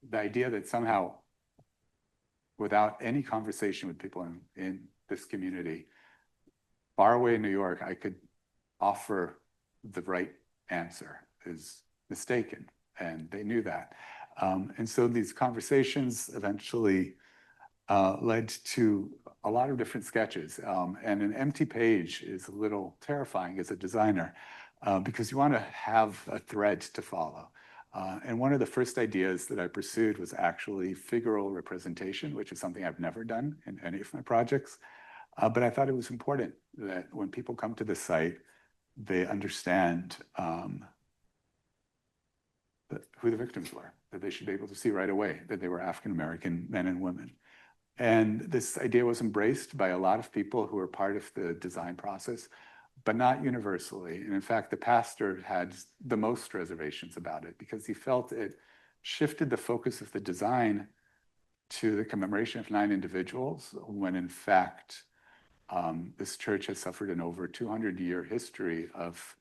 the idea that somehow, without any conversation with people in this community, far away in New York, I could offer the right answer is mistaken. And they knew that. And so these conversations eventually led to a lot of different sketches. And an empty page is a little terrifying as a designer because you want to have a thread to follow. And one of the first ideas that I pursued was actually figural representation, which is something I've never done in any of my projects. But I thought it was important that when people come to the site, they understand who the victims were, that they should be able to see right away that they were African-American men and women. And this idea was embraced by a lot of people who were part of the design process, but not universally. And in fact, the pastor had the most reservations about it because he felt it shifted the focus of the design to the commemoration of 9 individuals, when in fact, this church has suffered an over 200-year history of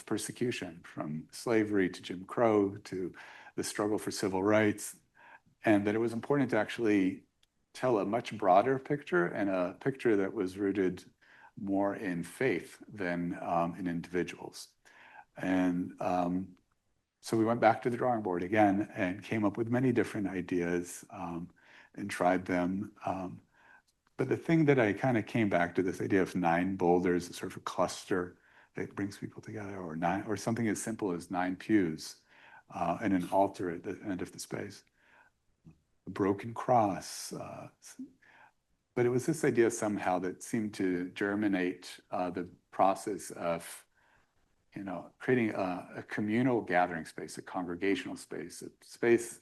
persecution, from slavery to Jim Crow to the struggle for civil rights, and that it was important to actually tell a much broader picture, and a picture that was rooted more in faith than in individuals. And so we went back to the drawing board again and came up with many different ideas and tried them. But the thing that I kind of came back to, this idea of 9 boulders, sort of a cluster that brings people together, or something as simple as 9 pews and an altar at the end of the space. A broken cross. But it was this idea somehow that seemed to germinate the process of, creating a communal gathering space, a congregational space, a space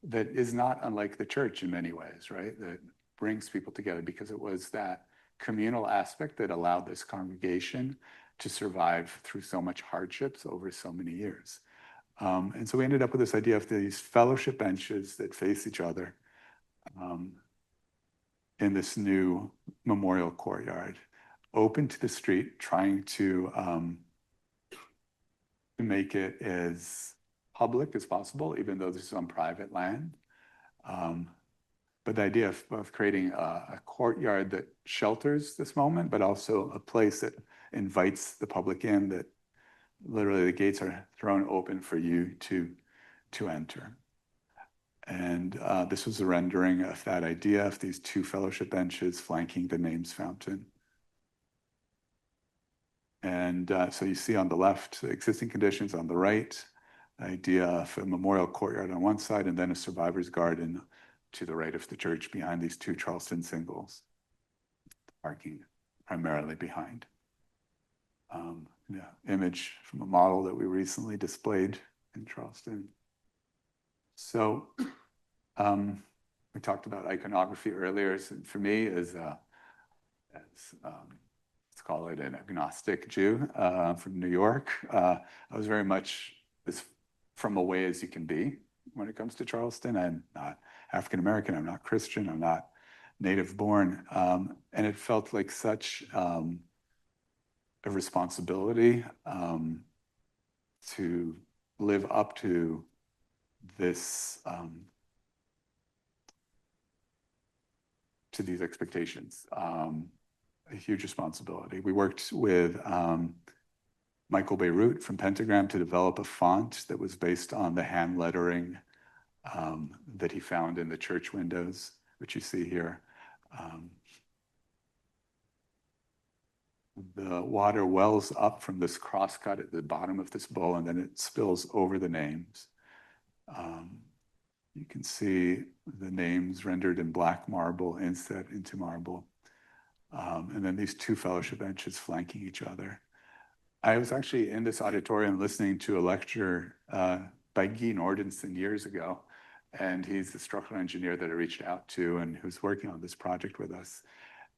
that is not unlike the church in many ways, right? That brings people together because it was that communal aspect that allowed this congregation to survive through so much hardships over so many years. And so we ended up with this idea of these fellowship benches that face each other in this new memorial courtyard, open to the street, trying to make it as public as possible, even though this is on private land. But the idea of creating a courtyard that shelters this moment, but also a place that invites the public in, that literally the gates are thrown open for you to enter. And this was a rendering of that idea of these 2 fellowship benches flanking the names fountain. And so you see on the left, existing conditions, on the right, idea of a memorial courtyard on one side, and then a survivor's garden to the right of the church behind these 2 Charleston singles, parking primarily behind. Image from a model that we recently displayed in Charleston. So we talked about iconography earlier. So for me, let's call it an agnostic Jew from New York, I was very much as from away as you can be when it comes to Charleston. I'm not African-American, I'm not Christian, I'm not native born. And it felt like such a responsibility to live up to this to these expectations. A huge responsibility. We worked with Michael Beirut from Pentagram to develop a font that was based on the hand lettering that he found in the church windows, which you see here. The water wells up from this crosscut at the bottom of this bowl, and then it spills over the names. You can see the names rendered in black marble, inset into marble. And then these two fellowship benches flanking each other. I was actually in this auditorium listening to a lecture by Guy Nordenson years ago. And he's the structural engineer that I reached out to and who's working on this project with us.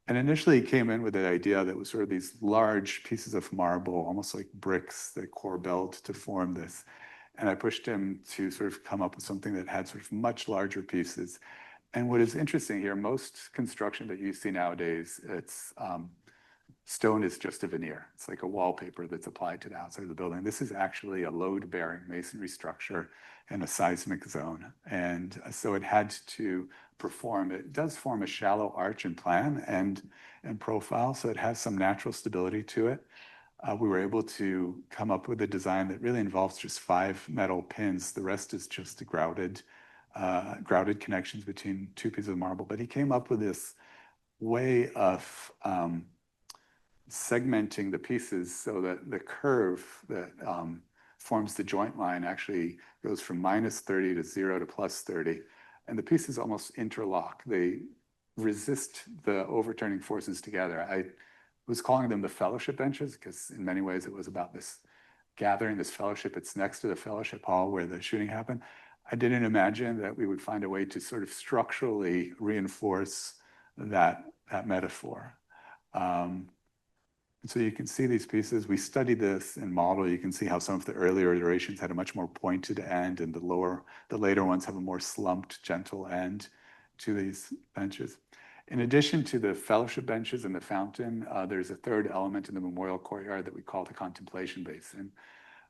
And initially he came in with the idea that was sort of these large pieces of marble, almost like bricks that corbelled to form this. And I pushed him to sort of come up with something that had sort of much larger pieces. And what is interesting here, most construction that you see nowadays, it's stone is just a veneer. It's like a wallpaper that's applied to the outside of the building. This is actually a load-bearing masonry structure in a seismic zone. And so it had to perform, it does form a shallow arch in plan and profile, so it has some natural stability to it. We were able to come up with a design that really involves just 5 metal pins. The rest is just grouted connections between 2 pieces of marble. But he came up with this way of segmenting the pieces so that the curve that forms the joint line actually goes from -30 to 0 to +30. And the pieces almost interlock. They resist the overturning forces together. I was calling them the fellowship benches because in many ways it was about this gathering, this fellowship. It's next to the fellowship hall where the shooting happened. I didn't imagine that we would find a way to sort of structurally reinforce that metaphor. And so you can see these pieces. We studied this in model. You can see how some of the earlier iterations had a much more pointed end, and the later ones have a more slumped, gentle end to these benches. In addition to the fellowship benches and the fountain, there's a third element in the memorial courtyard that we call the contemplation basin.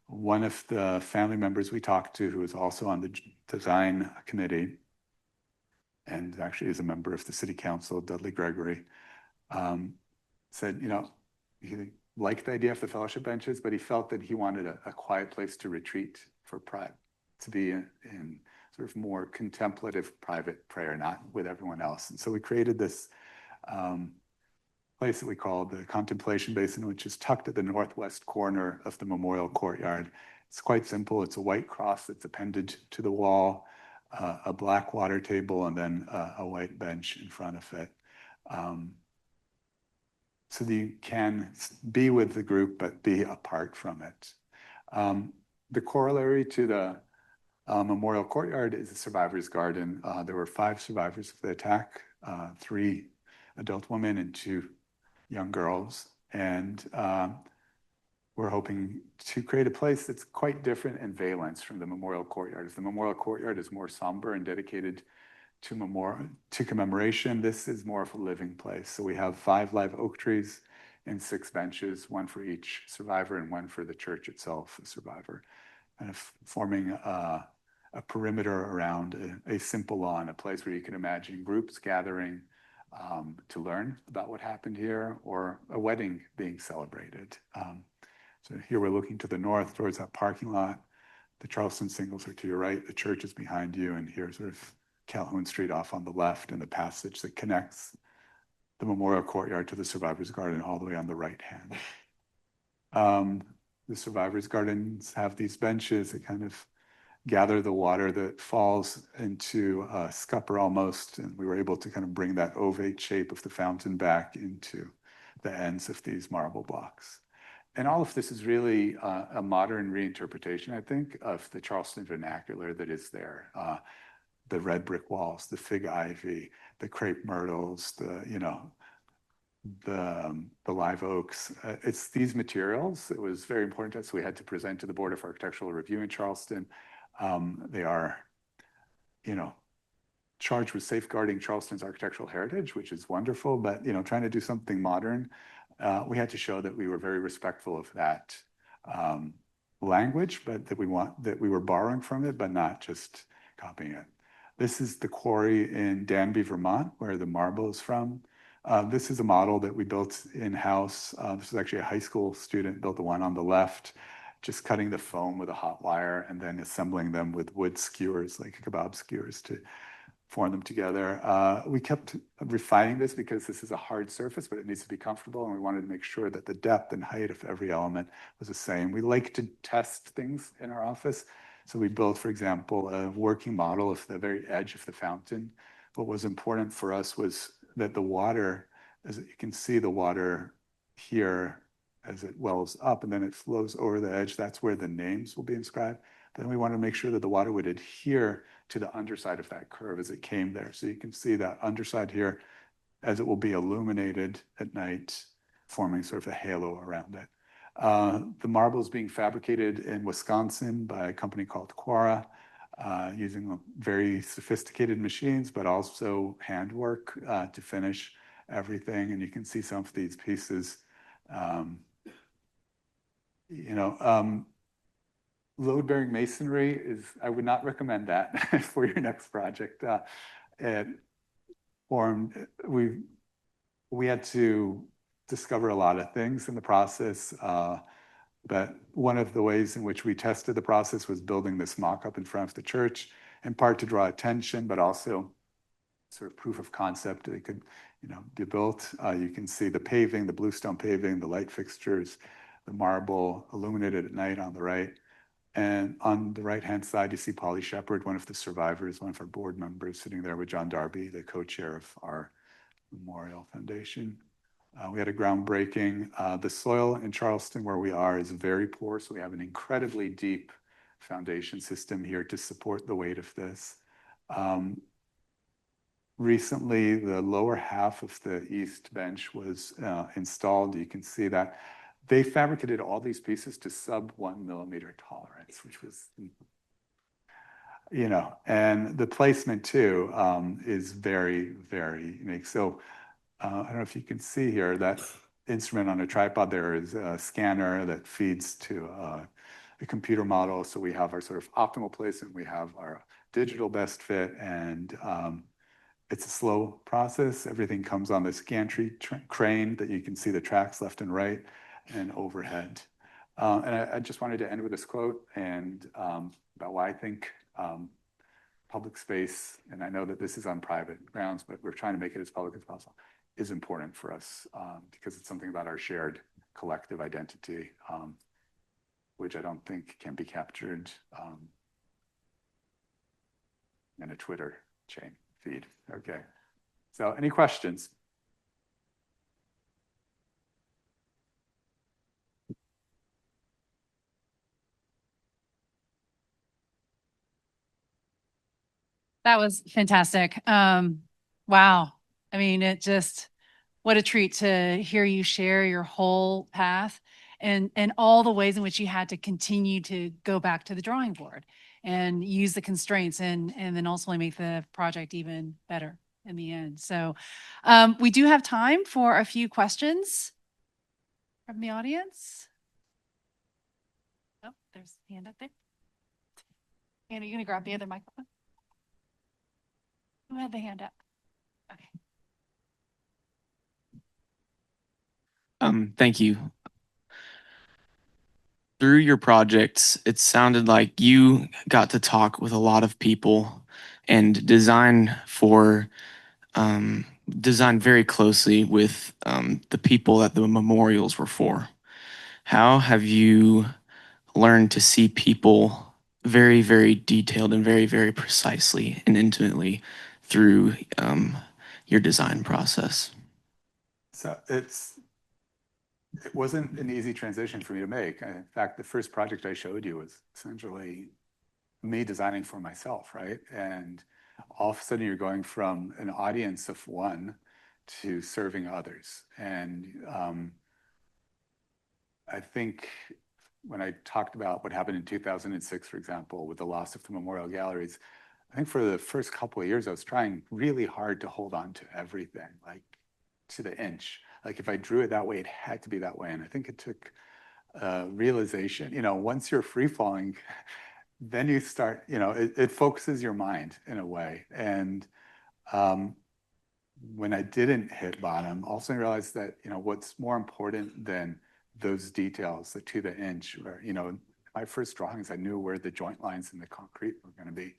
One of the family members we talked to, who is also on the design committee, and actually is a member of the city council, Dudley Gregory, said, he liked the idea of the fellowship benches, but he felt that he wanted a quiet place to retreat for private, to be in sort of more contemplative private prayer, not with everyone else. And so we created this place that we call the contemplation basin, which is tucked at the northwest corner of the memorial courtyard. It's quite simple. It's a white cross that's appended to the wall, a black water table, and then a white bench in front of it. So that you can be with the group, but be apart from it. The corollary to the memorial courtyard is the survivor's garden. There were 5 survivors of the attack, 3 adult women and 2 young girls. And we're hoping to create a place that's quite different in valence from the memorial courtyard. If the memorial courtyard is more somber and dedicated to commemoration, this is more of a living place. So we have 5 live oak trees and 6 benches, 1 for each survivor and 1 for the church itself, the survivor, kind of forming a perimeter around a simple lawn, a place where you can imagine groups gathering to learn about what happened here, or a wedding being celebrated. So here we're looking to the north towards that parking lot. The Charleston singles are to your right, the church is behind you, and here's sort of Calhoun Street off on the left, and the passage that connects the memorial courtyard to the survivors garden all the way on the right hand. The survivors gardens have these benches that kind of gather the water that falls into a scupper almost, and we were able to kind of bring that ovate shape of the fountain back into the ends of these marble blocks. And all of this is really a modern reinterpretation, I think, of the Charleston vernacular that is there. The red brick walls, the fig ivy, the crepe myrtles, the live oaks. It's these materials. It was very important to us. We had to present to the Board of Architectural Review in Charleston. They are, charged with safeguarding Charleston's architectural heritage, which is wonderful, but, trying to do something modern, we had to show that we were very respectful of that language, but that we were borrowing from it, but not just copying it. This is the quarry in Danby, Vermont, where the marble is from. This is a model that we built in-house. This is actually a high school student built the one on the left, just cutting the foam with a hot wire and then assembling them with wood skewers, like kebab skewers, to form them together. We kept refining this because this is a hard surface, but it needs to be comfortable, and we wanted to make sure that the depth and height of every element was the same. We like to test things in our office. So we built, for example, a working model of the very edge of the fountain. What was important for us was that the water, as you can see the water here as it wells up and then it flows over the edge, that's where the names will be inscribed. Then we want to make sure that the water would adhere to the underside of that curve as it came there. So you can see that underside here as it will be illuminated at night, forming sort of a halo around it. The marble is being fabricated in Wisconsin by a company called Quara, using very sophisticated machines, but also handwork to finish everything. And you can see some of these pieces, load-bearing masonry is, I would not recommend that for your next project. We had to discover a lot of things in the process, but one of the ways in which we tested the process was building this mock-up in front of the church, in part to draw attention, but also sort of proof of concept that it could, be built. You can see the paving, the bluestone paving, the light fixtures, the marble illuminated at night on the right. And on the right-hand side, you see Polly Shepard, one of the survivors, one of our board members, sitting there with John Darby, the co-chair of our Memorial Foundation. We had a groundbreaking. The soil in Charleston, where we are, is very poor, so we have an incredibly deep foundation system here to support the weight of this. Recently, the lower half of the east bench was installed. You can see that they fabricated all these pieces to sub 1 millimeter tolerance, which was, and the placement too is very, very unique. So I don't know if you can see here that instrument on a tripod. There is a scanner that feeds to a computer model. So we have our sort of optimal placement. We have our digital best fit, and it's a slow process. Everything comes on this gantry crane that you can see the tracks left and right and overhead. And I just wanted to end with this quote and about why I think public space, and I know that this is on private grounds, but we're trying to make it as public as possible, is important for us because it's something about our shared collective identity, which I don't think can be captured in a Twitter chain feed. Okay, so any questions? That was fantastic. Wow. I mean, what a treat to hear you share your whole path and all the ways in which you had to continue to go back to the drawing board and use the constraints and then ultimately make the project even better in the end. So we do have time for a few questions from the audience. Oh, there's a hand up there. Anna, you gonna grab the other microphone? Who had the hand up? Okay. Thank you. Through your projects, it sounded like you got to talk with a lot of people and design very closely with the people that the memorials were for. How have you learned to see people very, very detailed and very, very precisely and intimately through your design process? So it wasn't an easy transition for me to make. In fact, the first project I showed you was essentially me designing for myself, right? And all of a sudden you're going from an audience of one to serving others. And I think when I talked about what happened in 2006, for example, with the loss of the memorial galleries, I think for the first couple of years, I was trying really hard to hold on to everything, like to the inch. Like if I drew it that way, it had to be that way. And I think it took realization. Once you're free falling, then you start, it focuses your mind in a way. And when I didn't hit bottom, also realized that, what's more important than those details, the to the inch, where, my first drawings, I knew where the joint lines in the concrete were going to be.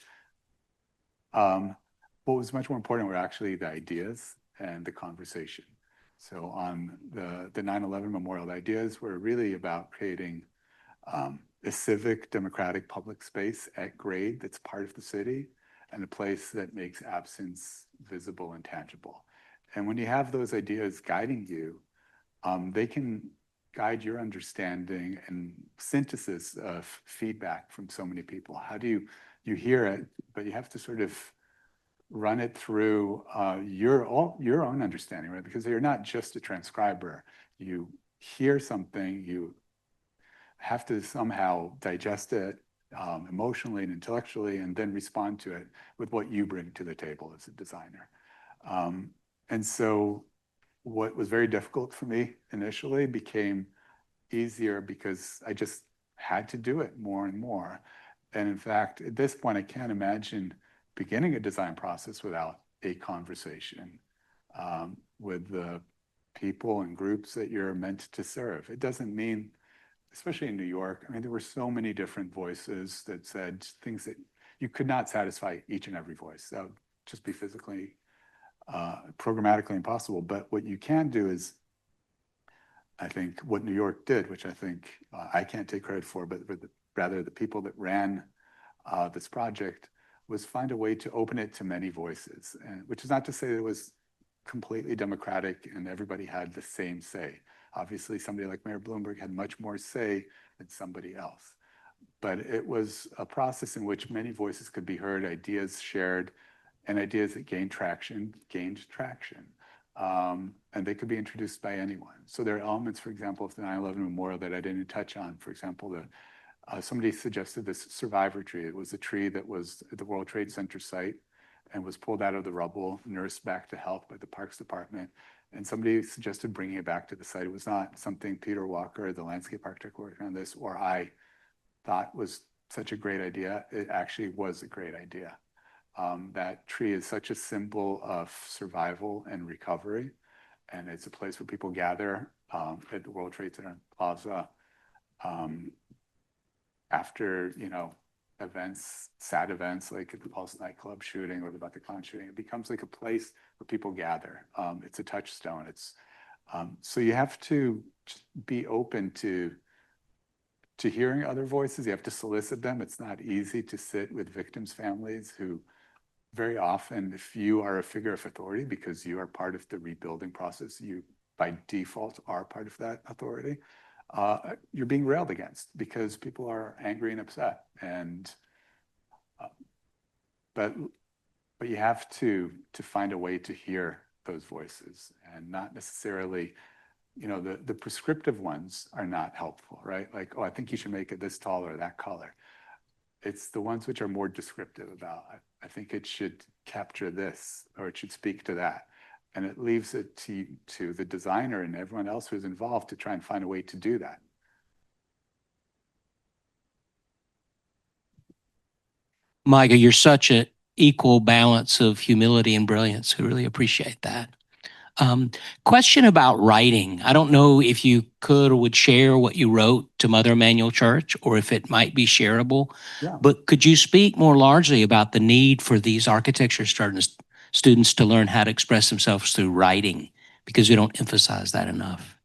What was much more important were actually the ideas and the conversation. So on the 9/11 Memorial, the ideas were really about creating a civic, democratic public space at grade that's part of the city, and a place that makes absence visible and tangible. And when you have those ideas guiding you, they can guide your understanding and synthesis of feedback from so many people. How do you hear it, but you have to sort of run it through your own understanding, right? Because you're not just a transcriber. You hear something, you have to somehow digest it emotionally and intellectually, and then respond to it with what you bring to the table as a designer. And so what was very difficult for me initially became easier because I just had to do it more and more. And in fact, at this point, I can't imagine beginning a design process without a conversation with the people and groups that you're meant to serve. It doesn't mean, especially in New York, I mean, there were so many different voices that said things that you could not satisfy each and every voice. That would just be physically, programmatically impossible. But what you can do is, I think, what New York did, which I think I can't take credit for, but rather the people that ran this project, was find a way to open it to many voices, which is not to say that it was completely democratic and everybody had the same say. Obviously, somebody like Mayor Bloomberg had much more say than somebody else. But it was a process in which many voices could be heard, ideas shared, and ideas that gained traction. And they could be introduced by anyone. So there are elements, for example, of the 9/11 Memorial that I didn't touch on. For example, somebody suggested this survivor tree. It was a tree that was at the World Trade Center site and was pulled out of the rubble, nursed back to health by the Parks Department. And somebody suggested bringing it back to the site. It was not something Peter Walker, the landscape architect working on this, or I thought was such a great idea. It actually was a great idea. That tree is such a symbol of survival and recovery. And it's a place where people gather at the World Trade Center Plaza after, events, sad events like the Pulse nightclub shooting or the Bataclan shooting. It becomes like a place where people gather. It's a touchstone. So you have to just be open to hearing other voices. You have to solicit them. It's not easy to sit with victims' families who very often, if you are a figure of authority because you are part of the rebuilding process, you by default are part of that authority, you're being railed against because people are angry and upset. And but you have to find a way to hear those voices, and not necessarily, the prescriptive ones are not helpful, right? Like, oh, I think you should make it this tall or that color. It's the ones which are more descriptive about, I think it should capture this, or it should speak to that. And it leaves it to the designer and everyone else who's involved to try and find a way to do that. Micah, you're such an equal balance of humility and brilliance. We really appreciate that. Question about writing. I don't know if you could or would share what you wrote to Mother Emanuel Church, or if it might be shareable. Yeah. But could you speak more largely about the need for these architecture students to learn how to express themselves through writing? Because we don't emphasize that enough.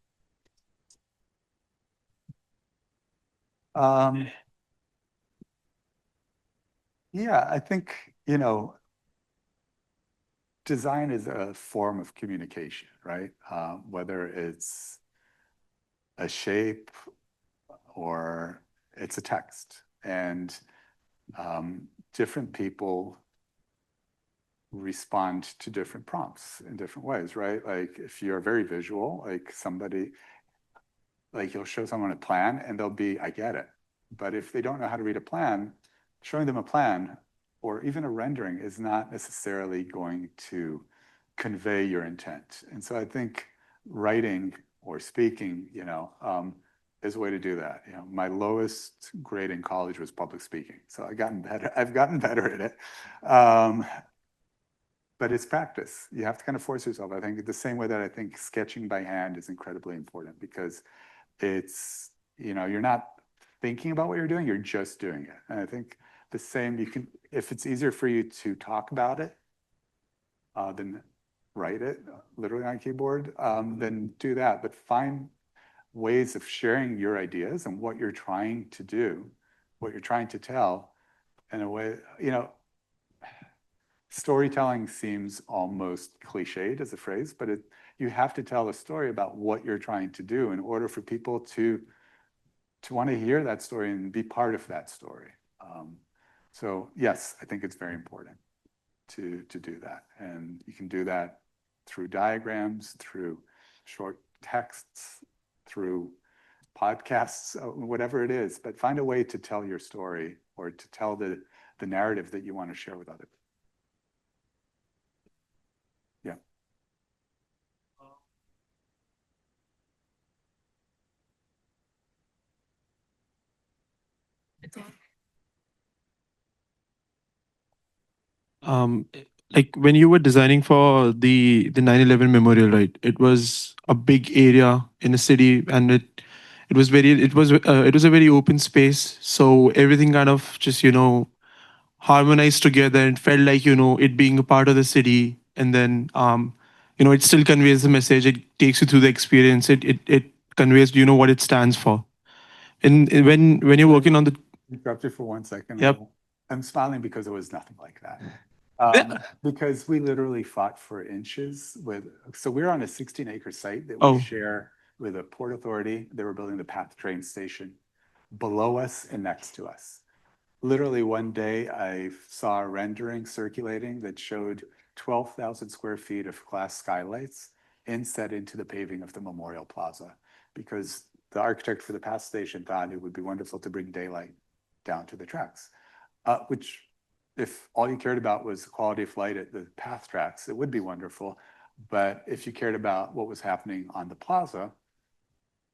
Yeah, I think, design is a form of communication, right? Whether it's a shape or it's a text. And different people respond to different prompts in different ways, right? Like if you're very visual, like somebody, like you'll show someone a plan and they'll be, I get it. But if they don't know how to read a plan, showing them a plan or even a rendering is not necessarily going to convey your intent. And so I think writing or speaking, is a way to do that. You know, my lowest grade in college was public speaking, so I've gotten better at it. But it's practice. You have to kind of force yourself. I think the same way that I think sketching by hand is incredibly important, because it's, you know, you're not thinking about what you're doing, you're just doing it. And I think the same, you can, if it's easier for you to talk about it than write it literally on a keyboard, then do that. But find ways of sharing your ideas and what you're trying to do, what you're trying to tell in a way, you know, storytelling seems almost cliched as a phrase, but you have to tell a story about what you're trying to do in order for people to want to hear that story and be part of that story. So yes, I think it's very important to do that. And you can do that through diagrams, through short texts, through podcasts, whatever it is, but find a way to tell your story or to tell the narrative that you want to share with others. Yeah. Um, like when you were designing for the 9/11 memorial, right? It was a big area in a city, and it was a very open space. So everything kind of just harmonized together and felt like it being a part of the city. And then it still conveys the message. It takes you through the experience. It conveys what it stands for. And when you're working on the Interrupt you for 1 second. Yep. I'm smiling because it was nothing like that. Yeah. Because we literally fought for inches so we're on a 16-acre site that we Oh. share with a port authority. They were building the PATH train station below us and next to us. Literally one day I saw a rendering circulating that showed 12,000 square feet of glass skylights inset into the paving of the Memorial Plaza, because the architect for the PATH station thought it would be wonderful to bring daylight down to the tracks, which if all you cared about was the quality of light at the PATH tracks, it would be wonderful. But if you cared about what was happening on the plaza,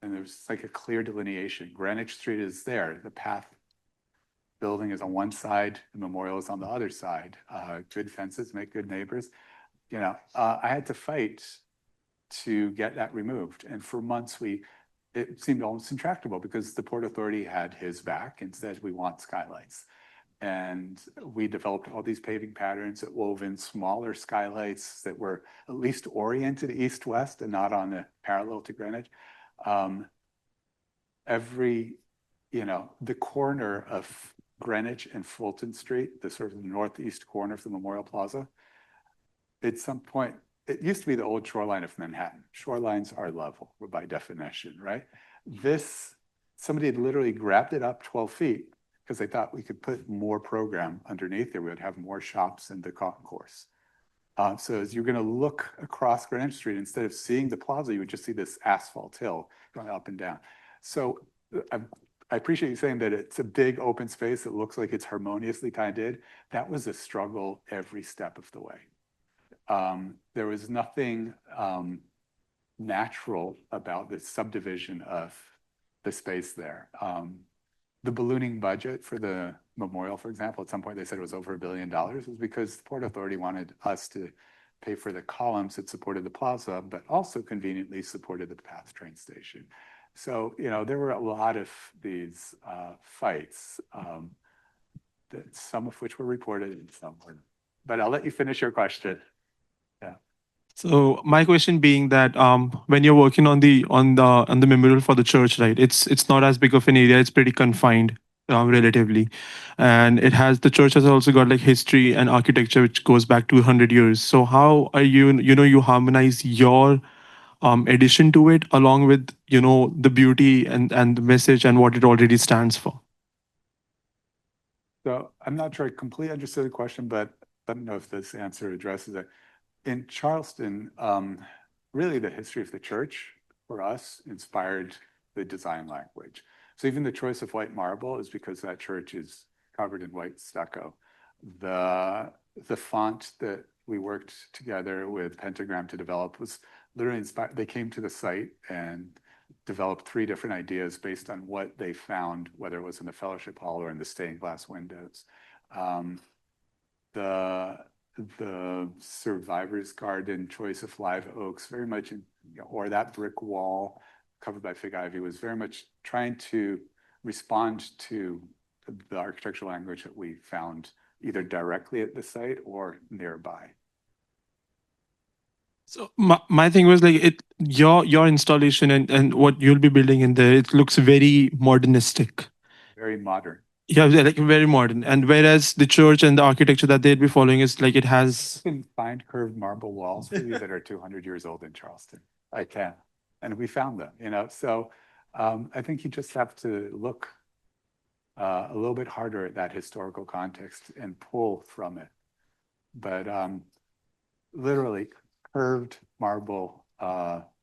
and there's like a clear delineation, Greenwich Street is there, the PATH building is on one side, the memorial is on the other side. Good fences make good neighbors. I had to fight to get that removed. And for months, it seemed almost intractable because the Port Authority had his back and said, we want skylights. And we developed all these paving patterns that wove in smaller skylights that were at least oriented east-west and not on the parallel to Greenwich. The corner of Greenwich and Fulton Street, the sort of northeast corner of the Memorial Plaza, at some point, it used to be the old shoreline of Manhattan. Shorelines are level by definition, right? Somebody had literally grabbed it up 12 feet because they thought we could put more program underneath there. We would have more shops in the concourse. So as you're going to look across Greenwich Street, instead of seeing the plaza, you would just see this asphalt hill going up and down. So I appreciate you saying that it's a big open space that looks like it's harmoniously tied in. That was a struggle every step of the way. There was nothing natural about the subdivision of the space there. The ballooning budget for the memorial, for example, at some point they said it was over $1 billion, was because the Port Authority wanted us to pay for the columns that supported the plaza, but also conveniently supported the PATH train station. So, there were a lot of these fights, some of which were reported and some weren't. But I'll let you finish your question. So my question being that when you're working on the memorial for the church, right? It's not as big of an area. It's pretty confined, relatively, and the church has also got like history and architecture which goes back 200 years. So how are you harmonize your addition to it along with the beauty and the message and what it already stands for? So I'm not sure I completely understood the question, but let me know if this answer addresses it. In Charleston, really the history of the church for us inspired the design language. So even the choice of white marble is because that church is covered in white stucco. The font that we worked together with Pentagram to develop was literally inspired. They came to the site and developed 3 different ideas based on what they found, whether it was in the fellowship hall or in the stained glass windows. The survivor's garden choice of live oaks, very much, or that brick wall covered by fig ivy, was very much trying to respond to the architectural language that we found either directly at the site or nearby. So my thing was like your installation and what you'll be building in there, it looks very modernistic. Very modern. Yeah, like very modern. And whereas the church and the architecture that they'd be following is like it has. You can find curved marble walls for you that are 200 years old in Charleston. I can. And we found them, So I think you just have to look a little bit harder at that historical context and pull from it. But literally curved marble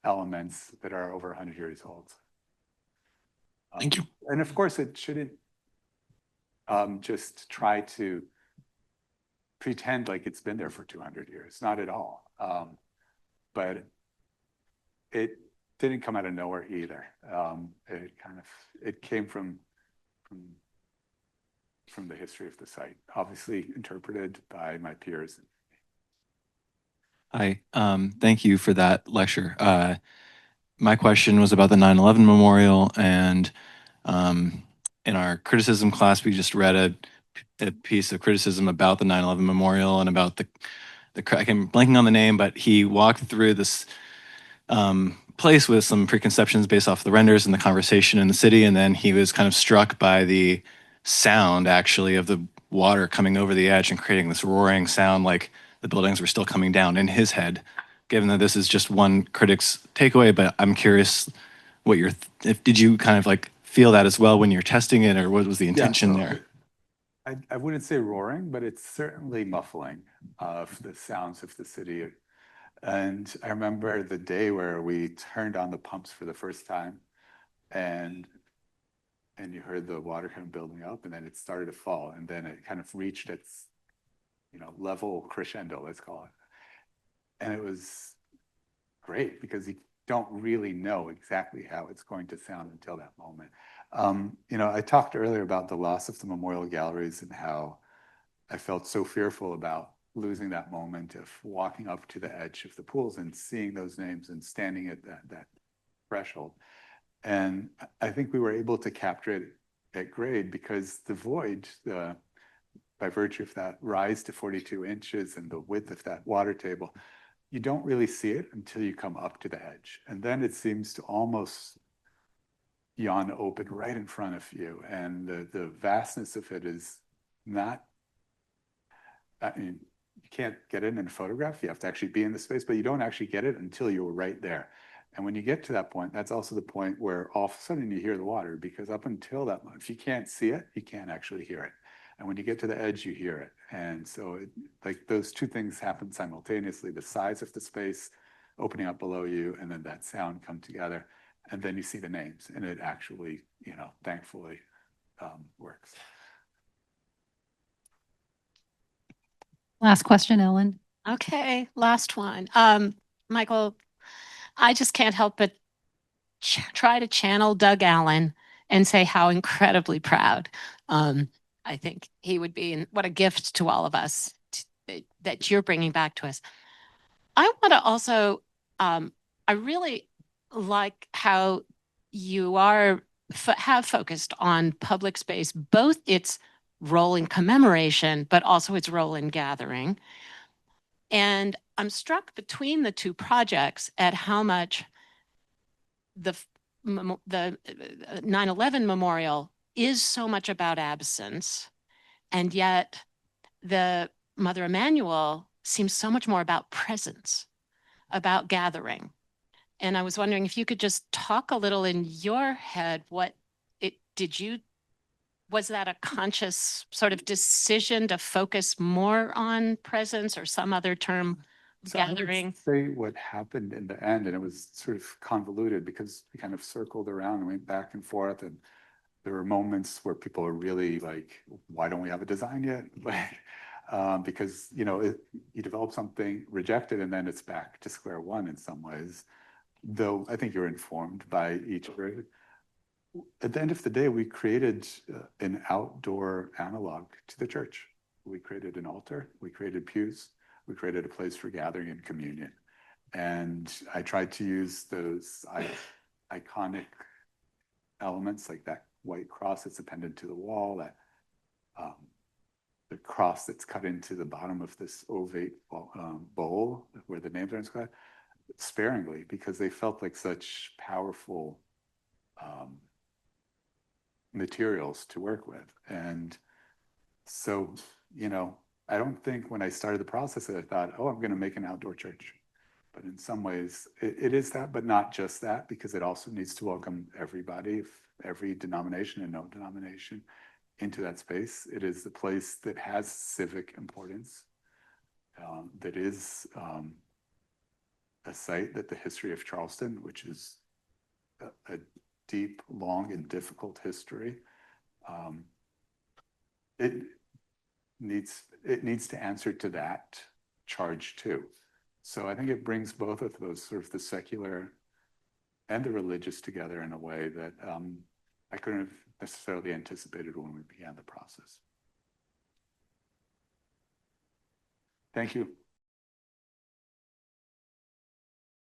elements that are over 100 years old. Thank you. And of course, it shouldn't just try to pretend like it's been there for 200 years, not at all. But it didn't come out of nowhere either. It came from the history of the site, obviously interpreted by my peers. Hi, thank you for that lecture. My question was about the 9/11 memorial, and in our criticism class, we just read a piece of criticism about the 9/11 memorial and about I'm blanking on the name, but he walked through this place with some preconceptions based off the renders and the conversation in the city, and then he was kind of struck by the sound actually of the water coming over the edge and creating this roaring sound like the buildings were still coming down in his head, given that this is just one critic's takeaway. But I'm curious what did you kind of like feel that as well when you're testing it, or what was the intention there? I wouldn't say roaring, but it's certainly muffling of the sounds of the city. And I remember the day where we turned on the pumps for the first time, and you heard the water kind of building up, and then it started to fall, and then it kind of reached its level crescendo, let's call it. And it was great because you don't really know exactly how it's going to sound until that moment. I talked earlier about the loss of the memorial galleries and how I felt so fearful about losing that moment of walking up to the edge of the pools and seeing those names and standing at that threshold. And I think we were able to capture it at grade because the void, by virtue of that rise to 42 inches and the width of that water table, you don't really see it until you come up to the edge. And then it seems to almost yawn open right in front of you. And the vastness of it is not, you can't get it in a photograph. You have to actually be in the space, but you don't actually get it until you're right there. And when you get to that point, that's also the point where all of a sudden you hear the water, because up until that moment, if you can't see it, you can't actually hear it. And when you get to the edge, you hear it. And so like those two things happen simultaneously, the size of the space opening up below you, and then that sound come together. And then you see the names, and it actually, thankfully works. Last question, Ellen. Okay, last one. Michael, I just can't help but try to channel Doug Allen and say how incredibly proud I think he would be, and what a gift to all of us that you're bringing back to us. I want to also, I really like how you have focused on public space, both its role in commemoration, but also its role in gathering. And I'm struck between the two projects at how much the 9/11 memorial is so much about absence, and yet the Mother Emanuel seems so much more about presence, about gathering. And I was wondering if you could just talk a little in your head, was that a conscious sort of decision to focus more on presence or some other term, gathering? I would say what happened in the end, and it was sort of convoluted because we kind of circled around and went back and forth, and there were moments where people were really like, why don't we have a design yet? Because, you develop something, reject it, and then it's back to square one in some ways. though I think you're informed by each grade. At the end of the day, we created an outdoor analog to the church. We created an altar, we created pews, we created a place for gathering and communion. And I tried to use those iconic elements like that white cross that's appended to the wall, that the cross that's cut into the bottom of this ovate bowl where the names are inscribed, sparingly, because they felt like such powerful materials to work with. And so, you know, I don't think when I started the process that I thought, oh, I'm going to make an outdoor church. But in some ways, it is that, but not just that, because it also needs to welcome everybody, every denomination and no denomination, into that space. It is the place that has civic importance, that is a site that the history of Charleston, which is a deep, long, and difficult history, it needs to answer to that charge too. So I think it brings both of those, sort of the secular and the religious, together in a way that I couldn't have necessarily anticipated when we began the process. Thank you.